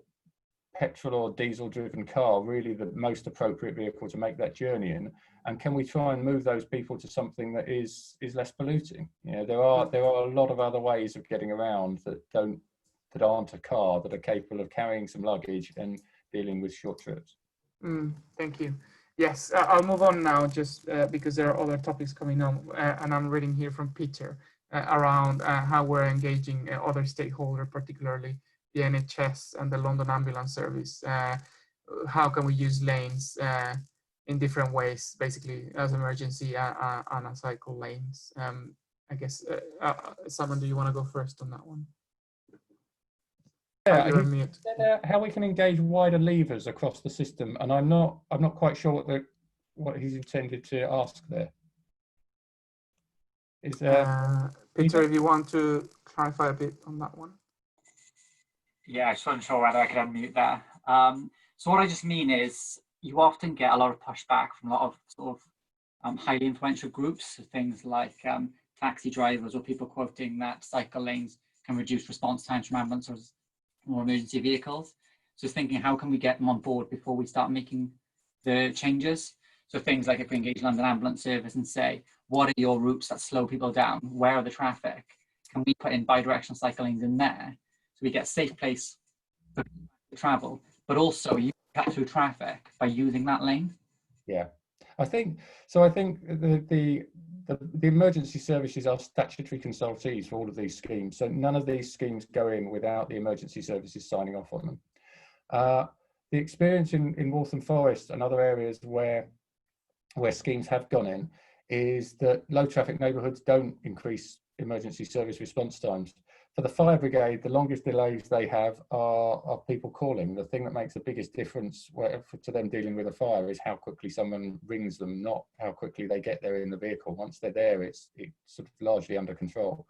S3: petrol or diesel driven car really the most appropriate vehicle to make that journey in? And can we try and move those people to something that is less polluting? There are a lot of other ways of getting around that aren't a car, that are capable of carrying some luggage and dealing with short trips.
S1: Thank you. Yes, I'll move on now, just because there are other topics coming on, and I'm reading here from Peter around how we're engaging other stakeholders, particularly the NHS and the London Ambulance Service. How can we use lanes in different ways, basically as emergency and as cycle lanes? I guess, Simon, do you want to go first on that one?
S3: Yeah, how we can engage wider levers across the system, and I'm not quite sure what he's intended to ask there. Is
S1: Peter, if you want to clarify a bit on that one.
S4: Yeah, I just wasn't sure whether I could unmute there. So what I just mean is, you often get a lot of pushback from a lot of sort of highly influential groups, so things like taxi drivers or people quoting that cycle lanes can reduce response times from ambulances or emergency vehicles. So thinking, how can we get them on board before we start making the changes? So things like, if we engage London Ambulance Service and say, what are your routes that slow people down? Where are the traffic? Can we put in bi-directional cycle lanes in there so we get a safe place for travel, but also you cut through traffic by using that lane?
S3: Yeah, I think the emergency services are statutory consultees for all of these schemes. So none of these schemes go in without the emergency services signing off on them. The experience in Waltham Forest and other areas where schemes have gone in is that low traffic neighbourhoods don't increase emergency service response times. For the fire brigade, the longest delays they have are people calling. The thing that makes the biggest difference to them dealing with a fire is how quickly someone rings them, not how quickly they get there in the vehicle. Once they're there, it's sort of largely under control.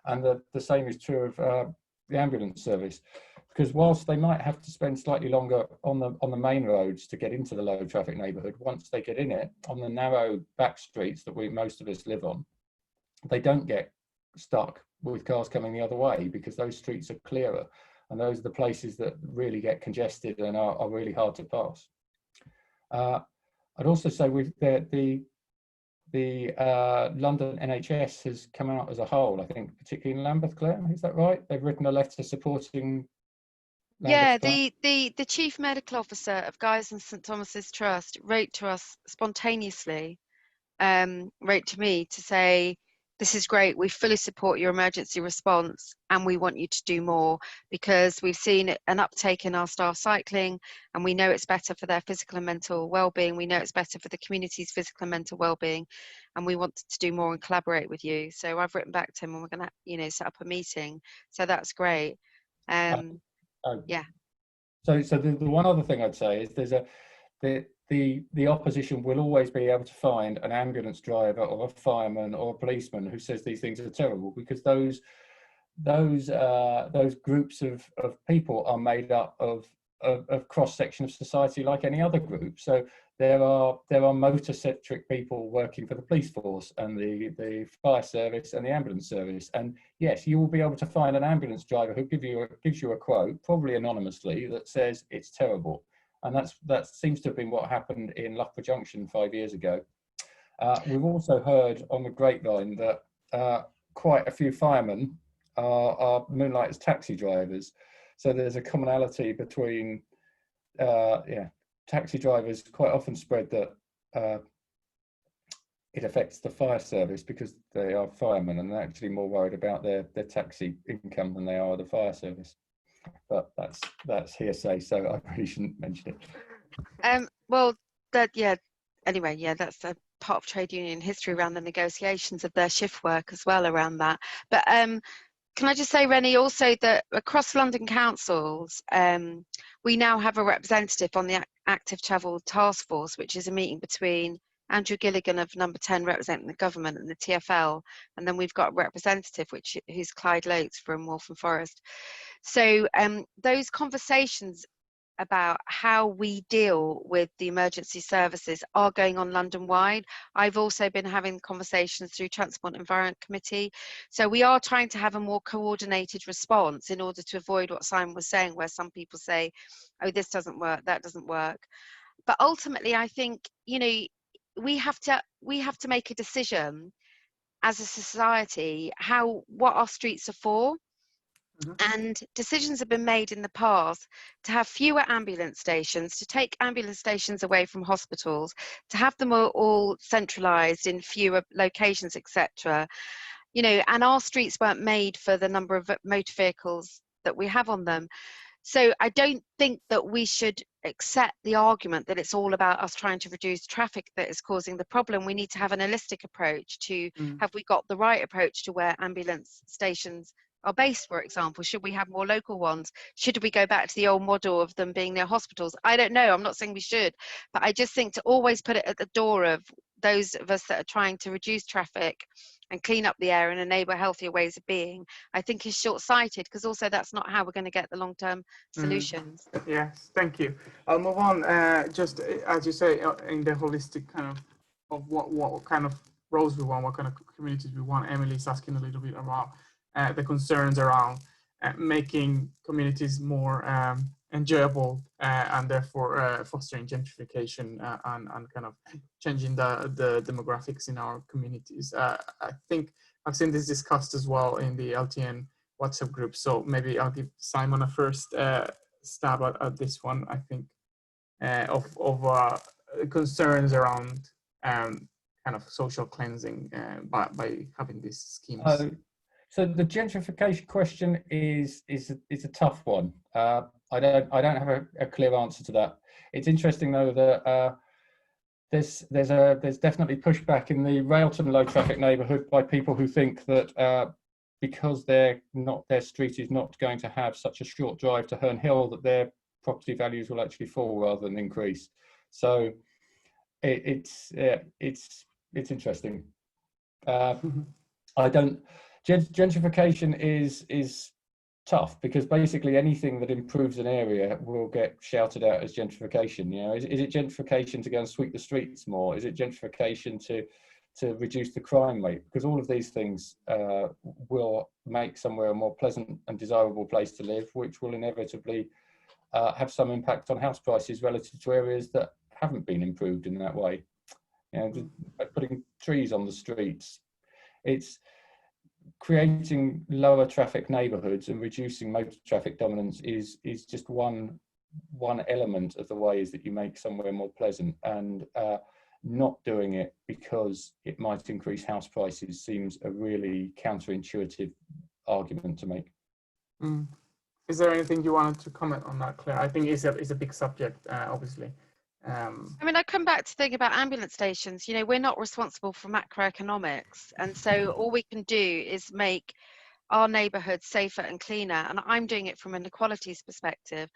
S3: And the same is true of the ambulance service, because whilst they might have to spend slightly longer on the main roads to get into the low traffic neighbourhood, once they get in it, on the narrow back streets that most of us live on, they don't get stuck with cars coming the other way, because those streets are clearer, and those are the places that really get congested and are really hard to pass. I'd also say the London NHS has come out as a whole, I think, particularly in Lambeth. Claire, is that right? They've written a letter supporting Lambeth.
S2: Yeah, the Chief Medical Officer of Guy's and St Thomas's Trust wrote to us spontaneously, wrote to me to say, this is great, we fully support your emergency response and we want you to do more, because we've seen an uptake in our staff cycling and we know it's better for their physical and mental well-being, we know it's better for the community's physical and mental well-being, and we want to do more and collaborate with you. So I've written back to him and we're going to set up a meeting, so that's great. Yeah.
S3: So the one other thing I'd say is the opposition will always be able to find an ambulance driver or a fireman or a policeman who says these things are terrible, because those groups of people are made up of cross section of society like any other group. So there are motor-centric people working for the police force and the fire service and the ambulance service, and yes, you will be able to find an ambulance driver who gives you a quote, probably anonymously, that says it's terrible. And that seems to have been what happened in Loughborough Junction 5 years ago. We've also heard on the grapevine that quite a few firemen are moonlight as taxi drivers. So there's a commonality between, taxi drivers quite often spread that it affects the fire service because they are firemen and they're actually more worried about their taxi income than they are the fire service. But that's hearsay, so I really shouldn't mention it.
S2: Anyway, that's a part of trade union history around the negotiations of their shift work as well around that. But can I just say, Rennie, also that across London councils, we now have a representative on the Active Travel Task Force, which is a meeting between Andrew Gilligan of Number 10 representing the government and the TfL, and then we've got a representative who's Clyde Loates from Waltham Forest. So those conversations about how we deal with the emergency services are going on London-wide. I've also been having conversations through Transport and Environment Committee. So we are trying to have a more coordinated response in order to avoid what Simon was saying, where some people say, oh, this doesn't work, that doesn't work. But ultimately, I think, you know, we have to make a decision as a society what our streets are for. And decisions have been made in the past to have fewer ambulance stations, to take ambulance stations away from hospitals, to have them all centralised in fewer locations, etc. You know, and our streets weren't made for the number of motor vehicles that we have on them. So I don't think that we should accept the argument that it's all about us trying to reduce traffic that is causing the problem. We need to have an holistic approach to have we got the right approach to where ambulance stations are based, for example. Should we have more local ones? Should we go back to the old model of them being near hospitals? I don't know. I'm not saying we should, but I just think to always put it at the door of those of us that are trying to reduce traffic and clean up the air and enable healthier ways of being, I think is short-sighted, because also that's not how we're going to get the long-term solutions.
S1: Yes, thank you. I'll move on, just as you say, in the holistic kind of what kind of roles we want, what kind of communities we want. Emily's asking a little bit about the concerns around making communities more enjoyable and therefore fostering gentrification and kind of changing the demographics in our communities. I think I've seen this discussed as well in the LTN WhatsApp group. So maybe I'll give Simon a first stab at this one. I think of concerns around kind of social cleansing by having these schemes.
S3: So the gentrification question is a tough one. I don't have a clear answer to that. It's interesting though that there's definitely pushback in the Railton low traffic neighbourhood by people who think that because their street is not going to have such a short drive to Herne Hill, that their property values will actually fall rather than increase. So it's interesting. Gentrification is tough because basically anything that improves an area will get shouted out as gentrification. You know, is it gentrification to go and sweep the streets more? Is it gentrification to reduce the crime rate? Because all of these things will make somewhere a more pleasant and desirable place to live, which will inevitably have some impact on house prices relative to areas that haven't been improved in that way. You know, putting trees on the streets, it's creating lower traffic neighbourhoods and reducing motor traffic dominance is just one element of the ways that you make somewhere more pleasant, and not doing it because it might increase house prices seems a really counterintuitive argument to make.
S1: Is there anything you wanted to comment on that, Claire? I think it's a big subject, obviously.
S2: I mean, I come back to think about ambulance stations. You know, we're not responsible for macroeconomics, and so all we can do is make our neighbourhoods safer and cleaner. And I'm doing it from an equalities perspective.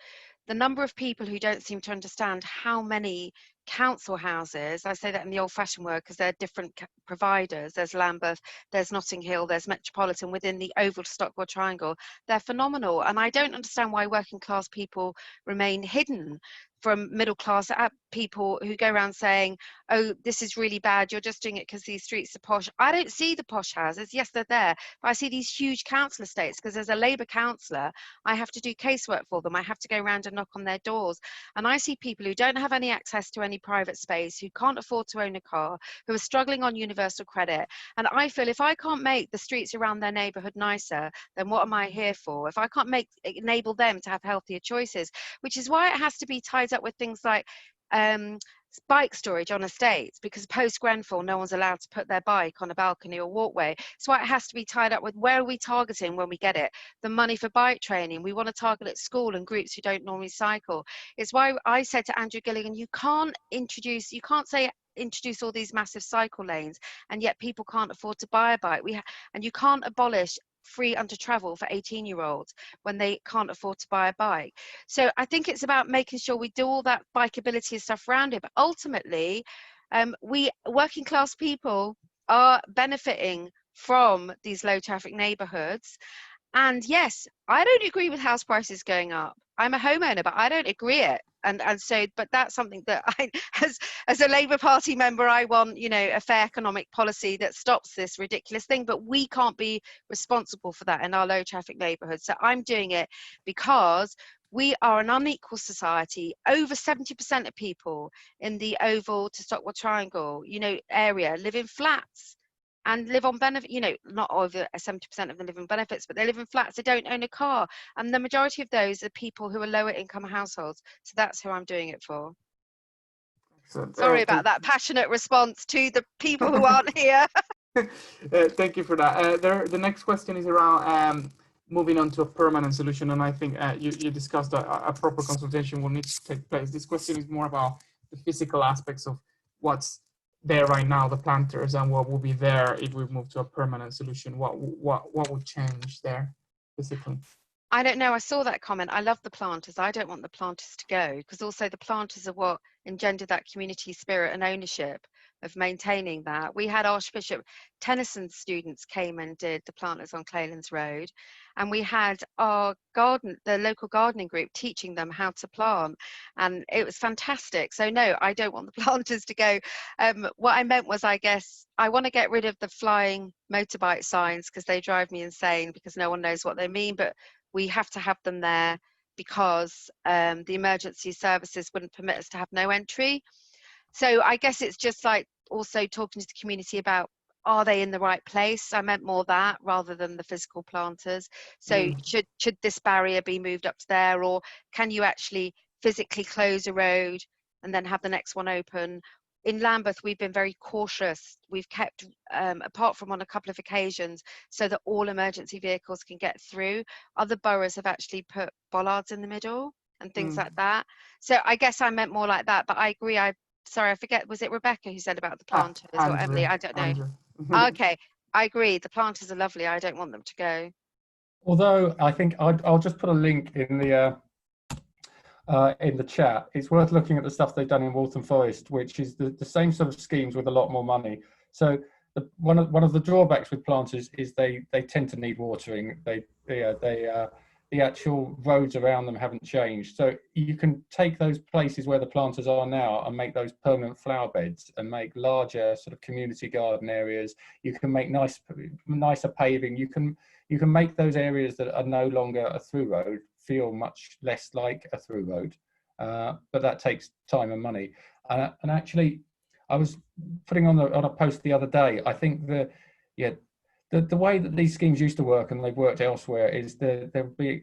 S2: The number of people who don't seem to understand how many council houses, I say that in the old-fashioned word because they're different providers. There's Lambeth, there's Notting Hill, there's Metropolitan within the oval Stockwell triangle. They're phenomenal, and I don't understand why working class people remain hidden from middle class people who go around saying, oh, this is really bad, you're just doing it because these streets are posh. I don't see the posh houses. Yes, they're there, but I see these huge council estates because as a Labour councillor, I have to do casework for them. I have to go around and knock on their doors. And I see people who don't have any access to any private space, who can't afford to own a car, who are struggling on universal credit. And I feel if I can't make the streets around their neighbourhood nicer, then what am I here for? If I can't enable them to have healthier choices, which is why it has to be tied up with things like bike storage on estates, because post Grenfell no one's allowed to put their bike on a balcony or walkway. So it has to be tied up with where are we targeting when we get it? The money for bike training. We want to target at school and groups who don't normally cycle. It's why I said to Andrew Gilligan, you can't introduce all these massive cycle lanes and yet people can't afford to buy a bike. And you can't abolish free under travel for 18-year-olds when they can't afford to buy a bike. So I think it's about making sure we do all that bikeability stuff around it, but ultimately we working class people are benefiting from these low traffic neighborhoods. And yes, I don't agree with house prices going up. I'm a homeowner, but I don't agree it. And so, but that's something that I, as a Labour Party member, I want, you know, a fair economic policy that stops this ridiculous thing. But we can't be responsible for that in our low traffic neighbourhoods. So I'm doing it because we are an unequal society. Over 70% of people in the Oval to Stockwell Triangle, you know, area live in flats and live on benefit, you know, not over 70% of them live in benefits, but they live in flats, they don't own a car. And the majority of those are people who are lower income households. So that's who I'm doing it for.
S1: Excellent.
S2: Sorry about that passionate response to the people who aren't here.
S1: Thank you for that. The next question is around moving on to a permanent solution. And I think you discussed a proper consultation will need to take place. This question is more about the physical aspects of what's there right now, the planters, and what will be there if we move to a permanent solution. What would change there physically?
S2: I don't know. I saw that comment. I love the planters. I don't want the planters to go, because also the planters are what engendered that community spirit and ownership of maintaining that. We had Archbishop Tennyson's students came and did the planters on Claylands Road, and we had our the local gardening group teaching them how to plant, and it was fantastic. So no, I don't want the planters to go. What I meant was, I guess I want to get rid of the flying motorbike signs because they drive me insane because no one knows what they mean, but we have to have them there because the emergency services wouldn't permit us to have no entry. So I guess it's just like also talking to the community about, are they in the right place? I meant more that rather than the physical planters. So should this barrier be moved up to there, or can you actually physically close a road and then have the next one open? In Lambeth, we've been very cautious. We've kept, apart from on a couple of occasions, so that all emergency vehicles can get through. Other boroughs have actually put bollards in the middle and things like that. So I guess I meant more like that, but I agree. Sorry, I forget, was it Rebecca who said about the planters or Emily? I don't know. Okay, I agree. The planters are lovely. I don't want them to go.
S3: Although I think I'll just put a link in the chat. It's worth looking at the stuff they've done in Waltham Forest, which is the same sort of schemes with a lot more money. So one of the drawbacks with planters is they tend to need watering. The actual roads around them haven't changed. So you can take those places where the planters are now and make those permanent flower beds and make larger sort of community garden areas. You can make nicer paving. You can make those areas that are no longer a through road feel much less like a through road, but that takes time and money. And actually, I was putting on a post the other day. I think the way that these schemes used to work, and they've worked elsewhere, is there would be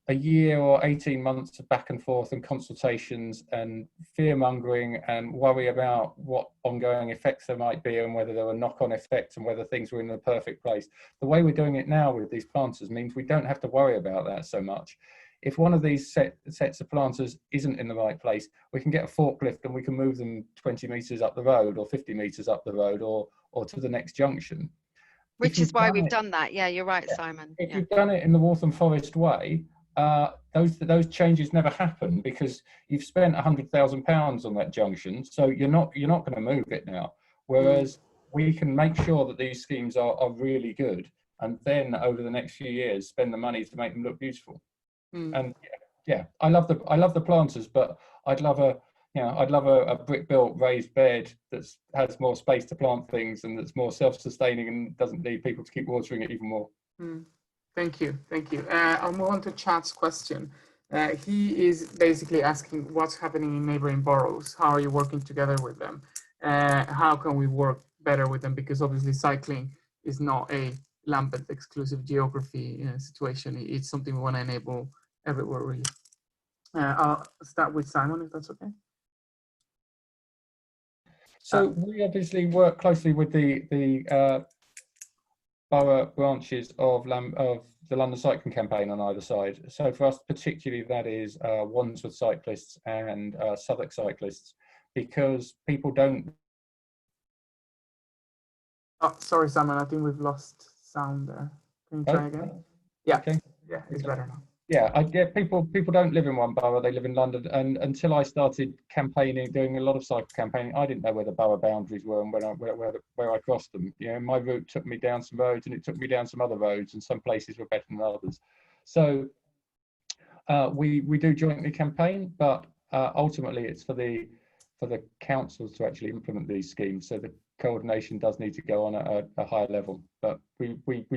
S3: a year or 18 months of back and forth and consultations and fear mongering and worry about what ongoing effects there might be and whether there were knock-on effects and whether things were in the perfect place. The way we're doing it now with these planters means we don't have to worry about that so much. If one of these sets of planters isn't in the right place, we can get a forklift and we can move them 20 metres up the road or 50 metres up the road or to the next junction.
S2: Which is why we've done that. Yeah, you're right, Simon.
S3: If you've done it in the Waltham Forest way, those changes never happen because you've spent £100,000 on that junction, so you're not going to move it now. Whereas we can make sure that these schemes are really good, and then over the next few years spend the money to make them look beautiful. And I love the planters, but I'd love a brick-built raised bed that has more space to plant things and that's more self-sustaining and doesn't need people to keep watering it even more.
S1: Thank you. I'll move on to Chad's question. He is basically asking what's happening in neighboring boroughs. How are you working together with them? How can we work better with them? Because obviously cycling is not a Lambeth exclusive geography situation. It's something we want to enable everywhere, really. I'll start with Simon, if that's okay.
S3: So we obviously work closely with the borough branches of the London Cycling Campaign on either side. So for us particularly, that is Wandsworth cyclists and Southwark cyclists, because people don't...
S1: Oh, sorry, Simon, I think we've lost sound there. Can you try again? Yeah.
S3: Okay.
S1: Yeah, it's better now.
S3: Yeah, I get people don't live in one borough, they live in London. And until I started campaigning, doing a lot of cycle campaigning, I didn't know where the borough boundaries were and where I crossed them. You know, my route took me down some roads and it took me down some other roads, and some places were better than others. So we do jointly campaign, but ultimately it's for the councils to actually implement these schemes. So the coordination does need to go on at a higher level, but we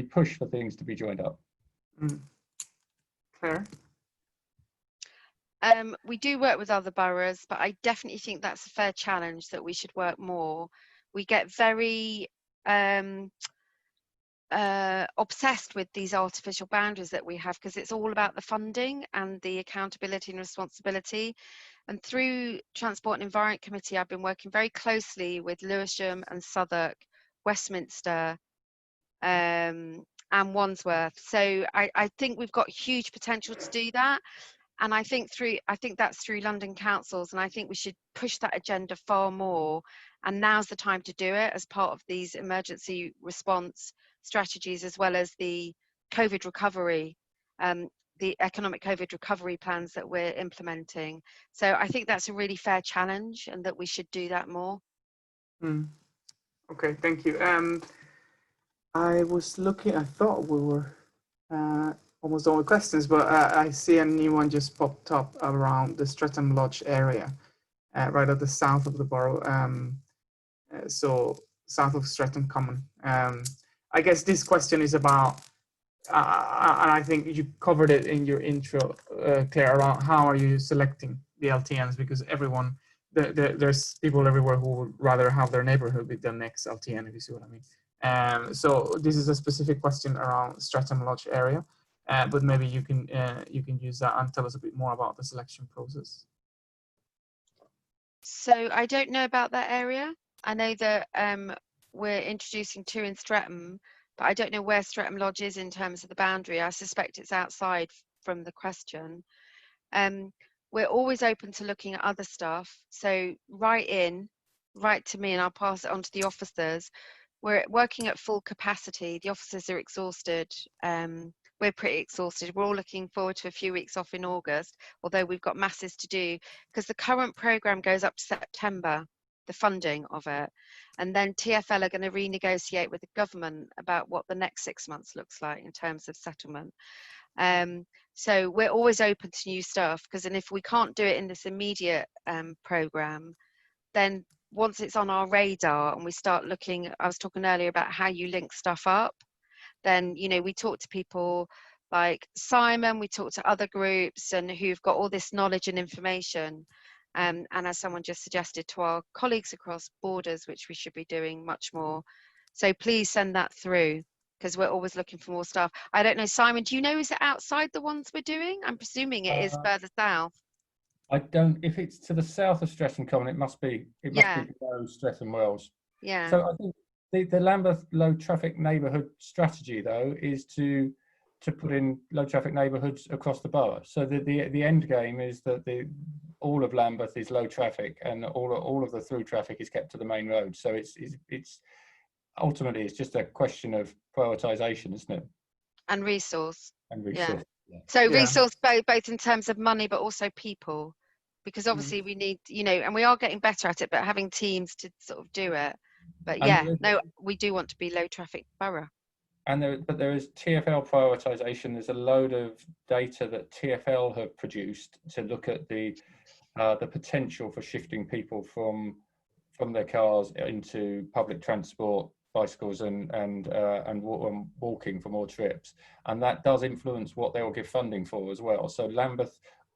S3: push for things to be joined up.
S1: Claire?
S2: We do work with other boroughs, but I definitely think that's a fair challenge that we should work more. We get very obsessed with these artificial boundaries that we have, because it's all about the funding and the accountability and responsibility. And through Transport and Environment Committee, I've been working very closely with Lewisham and Southwark, Westminster, and Wandsworth. So I think we've got huge potential to do that. And I think that's through London councils, and I think we should push that agenda far more. And now's the time to do it as part of these emergency response strategies, as well as the COVID recovery, the economic COVID recovery plans that we're implementing. So I think that's a really fair challenge, and that we should do that more.
S1: Okay, thank you. I was looking, I thought we were almost done with questions, but I see a new one just popped up around the Streatham Lodge area, right at the south of the borough, so south of Streatham Common. I guess this question is about, and I think you covered it in your intro, Claire, around how are you selecting the LTNs, because everyone, there's people everywhere who would rather have their neighborhood be the next LTN, if you see what I mean. So this is a specific question around Streatham Lodge area. But maybe you can use that and tell us a bit more about the selection process.
S2: So I don't know about that area. I know that we're introducing 2 in Streatham, but I don't know where Streatham Lodge is in terms of the boundary. I suspect it's outside from the question. We're always open to looking at other stuff. So write to me and I'll pass it on to the officers. We're working at full capacity. The officers are exhausted. We're pretty exhausted. We're all looking forward to a few weeks off in August, although we've got masses to do, because the current programme goes up to September, the funding of it. And then TfL are going to renegotiate with the government about what the next 6 months looks like in terms of settlement. So we're always open to new stuff, because and if we can't do it in this immediate programme, then once it's on our radar and we start looking, I was talking earlier about how you link stuff up, then, you know, we talk to people like Simon, we talk to other groups and who've got all this knowledge and information. And as someone just suggested, to our colleagues across borders, which we should be doing much more. So please send that through, because we're always looking for more stuff. I don't know, Simon, do you know, is it outside the ones we're doing? I'm presuming it is further south.
S3: I don't, if it's to the south of Streatham Common, it must be below Streatham Wells.
S2: Yeah.
S3: So I think the Lambeth low traffic neighbourhood strategy, though, is to put in low traffic neighbourhoods across the borough. So the end game is that all of Lambeth is low traffic, and all of the through traffic is kept to the main road. So it's ultimately it's just a question of prioritisation, isn't it?
S2: And resource.
S3: And resource.
S2: Yeah. So resource both in terms of money, but also people, because obviously we need, you know, and we are getting better at it, but having teams to sort of do it. But yeah, no, we do want to be low traffic borough.
S3: And there is TfL prioritisation. There's a load of data that TfL have produced to look at the potential for shifting people from their cars into public transport, bicycles, and walking for more trips, and that does influence what they will give funding for as well. So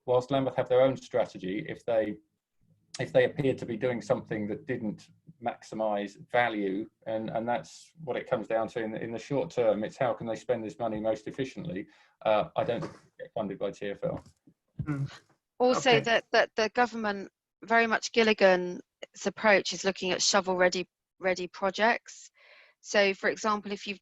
S3: whilst Lambeth have their own strategy, if they appeared to be doing something that didn't maximise value, and that's what it comes down to in the short term, it's how can they spend this money most efficiently. I don't think it get funded by TfL.
S2: Also, that the government, very much Gilligan's approach, is looking at shovel ready projects. So, for example, if you've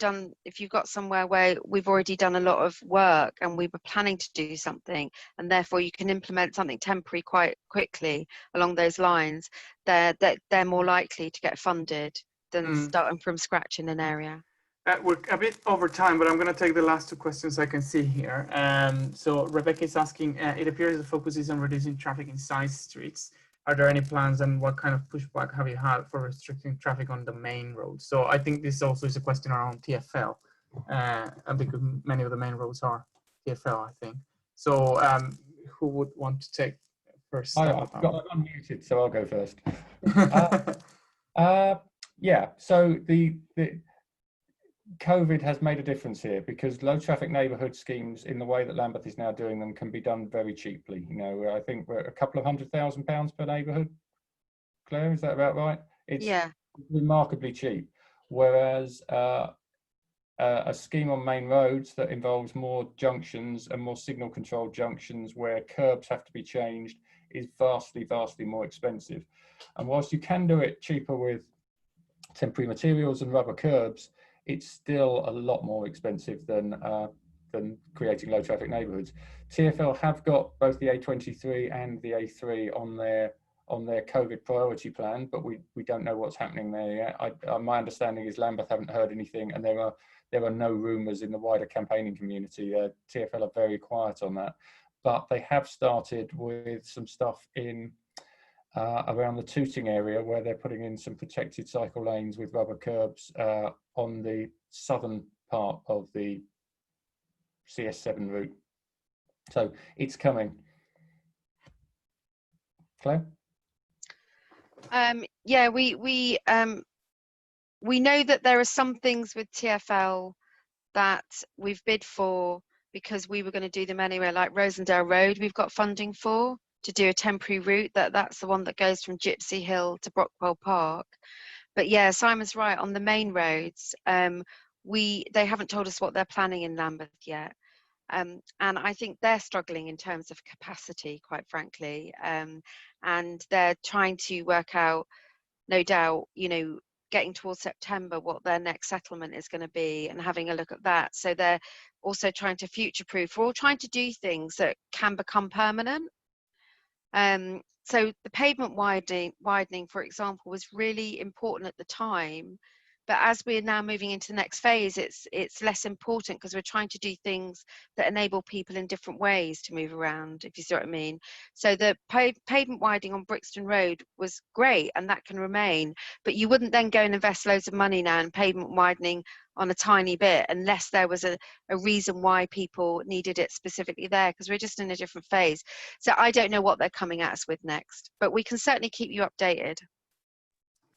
S2: got somewhere where we've already done a lot of work and we were planning to do something, and therefore you can implement something temporary quite quickly along those lines, they're more likely to get funded than starting from scratch in an area.
S1: We're a bit over time, but I'm going to take the last two questions I can see here. So Rebecca is asking, it appears the focus is on reducing traffic in side streets. Are there any plans and what kind of pushback have you had for restricting traffic on the main road? So I think this also is a question around TfL, and because many of the main roads are TfL, I think. So who would want to take first?
S3: I've got unmuted, so I'll go first. Yeah, so the COVID has made a difference here because low traffic neighbourhood schemes in the way that Lambeth is now doing them can be done very cheaply. You know, I think we're a couple of £100,000 per neighbourhood. Claire, is that about right? It's remarkably cheap. Whereas a scheme on main roads that involves more junctions and more signal controlled junctions where curbs have to be changed is vastly, vastly more expensive. And whilst you can do it cheaper with temporary materials and rubber curbs, it's still a lot more expensive than creating low traffic neighbourhoods. TfL have got both the A23 and the A3 on their COVID priority plan, but we don't know what's happening there yet. My understanding is Lambeth haven't heard anything, and there are no rumours in the wider campaigning community. TfL are very quiet on that, but they have started with some stuff in around the Tooting area where they're putting in some protected cycle lanes with rubber curbs on the southern part of the CS7 route. So it's coming. Claire?
S2: Yeah, we know that there are some things with TfL that we've bid for because we were going to do them anyway, like Rosendale Road we've got funding for to do a temporary route. That's the one that goes from Gypsy Hill to Brockwell Park. But yeah, Simon's right, on the main roads, they haven't told us what they're planning in Lambeth yet. And I think they're struggling in terms of capacity, quite frankly. And they're trying to work out, no doubt, you know, getting towards September, what their next settlement is going to be and having a look at that. So they're also trying to future-proof. We're all trying to do things that can become permanent. So the pavement widening, for example, was really important at the time. But as we're now moving into the next phase, it's less important because we're trying to do things that enable people in different ways to move around, if you see what I mean. So the pavement widening on Brixton Road was great, and that can remain. But you wouldn't then go and invest loads of money now in pavement widening on a tiny bit unless there was a reason why people needed it specifically there, because we're just in a different phase. So I don't know what they're coming at us with next, but we can certainly keep you updated.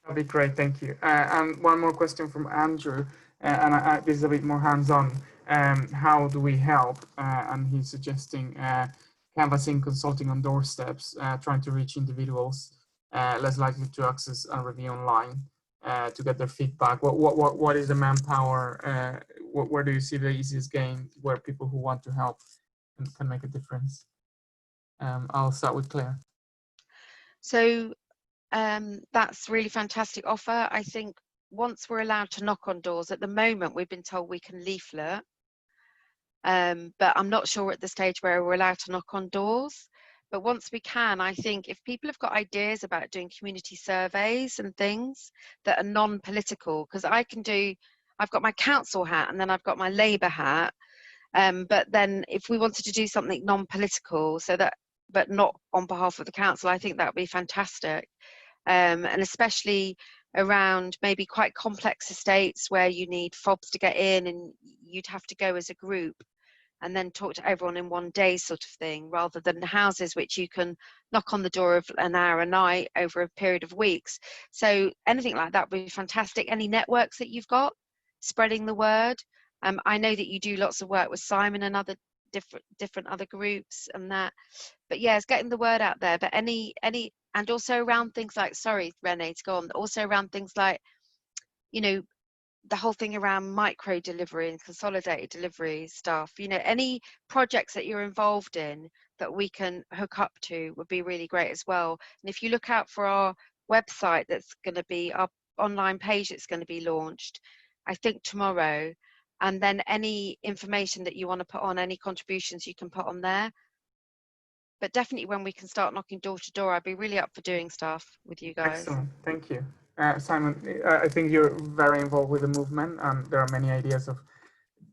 S1: That'd be great, thank you. And one more question from Andrew, and this is a bit more hands-on. How do we help? And he's suggesting canvassing, consulting on doorsteps, trying to reach individuals less likely to access and review online to get their feedback. What is the manpower? Where do you see the easiest gain where people who want to help can make a difference? I'll start with Claire.
S2: So that's really fantastic offer. I think once we're allowed to knock on doors, at the moment we've been told we can leaflet, but I'm not sure we're at the stage where we're allowed to knock on doors. But once we can, I think if people have got ideas about doing community surveys and things that are non-political, because I've got my council hat and then I've got my Labour hat, but then if we wanted to do something non-political, but not on behalf of the council, I think that would be fantastic. And especially around maybe quite complex estates where you need fobs to get in and you'd have to go as a group and then talk to everyone in one day sort of thing, rather than houses which you can knock on the door of an hour a night over a period of weeks. So anything like that would be fantastic. Any networks that you've got, spreading the word. I know that you do lots of work with Simon and other different other groups and that, but yeah, it's getting the word out there. But any and also around things like, sorry Renee to go on, also around things like, you know, the whole thing around micro delivery and consolidated delivery stuff, you know, any projects that you're involved in that we can hook up to would be really great as well. And if you look out for our website, that's going to be our online page, it's going to be launched I think tomorrow, and then any information that you want to put on, any contributions you can put on there. But definitely when we can start knocking door to door, I'd be really up for doing stuff with you guys.
S1: Excellent, thank you. Simon, I think you're very involved with the movement, and there are many ideas of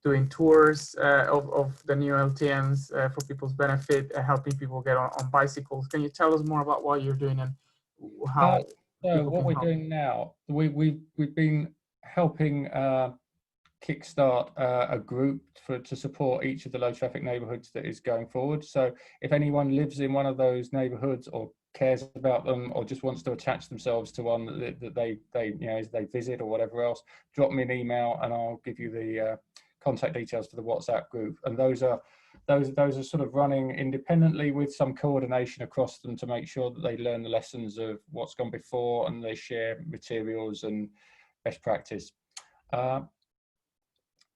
S1: doing tours of the new LTNs for people's benefit, helping people get on bicycles. Can you tell us more about what you're doing and how?
S3: So what we're doing now, we've been helping kickstart a group to support each of the low traffic neighbourhoods that is going forward. So if anyone lives in one of those neighbourhoods or cares about them or just wants to attach themselves to one that they as they visit or whatever else, drop me an email and I'll give you the contact details for the WhatsApp group. And those are sort of running independently with some coordination across them to make sure that they learn the lessons of what's gone before and they share materials and best practice.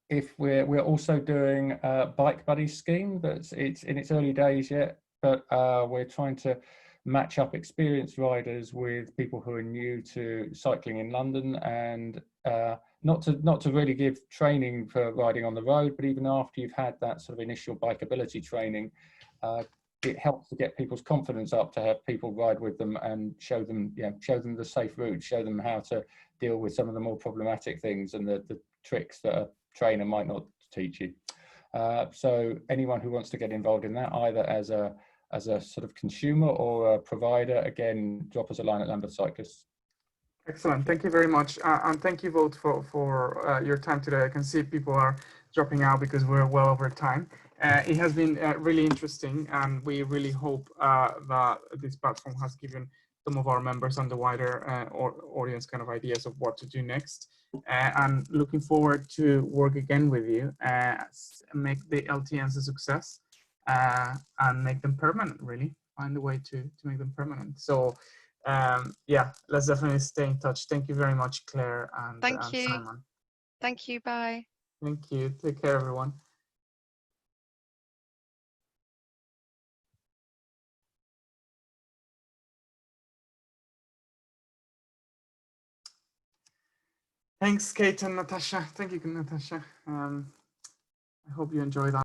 S3: If we're also doing a bike buddy scheme it's in its early days yet, but we're trying to match up experienced riders with people who are new to cycling in London, and not to really give training for riding on the road, but even after you've had that sort of initial bikeability training, it helps to get people's confidence up to have people ride with them and show them the safe route, show them how to deal with some of the more problematic things and the tricks that a trainer might not teach you. So anyone who wants to get involved in that, either as a sort of consumer or a provider, again, drop us a line at Lambeth Cyclists.
S1: Excellent. Thank you very much. And thank you both for your time today. I can see people are dropping out because we're well over time. It has been really interesting, and we really hope that this platform has given some of our members and the wider audience kind of ideas of what to do next. And looking forward to work again with you, make the LTNs a success, and make them permanent, really. Find a way to make them permanent. So yeah, let's definitely stay in touch. Thank you very much, Claire and Simon.
S2: Thank you. Bye.
S1: Thank you. Take care, everyone. Thanks, Kate and Natasha. Thank you, Natasha. I hope you enjoyed that.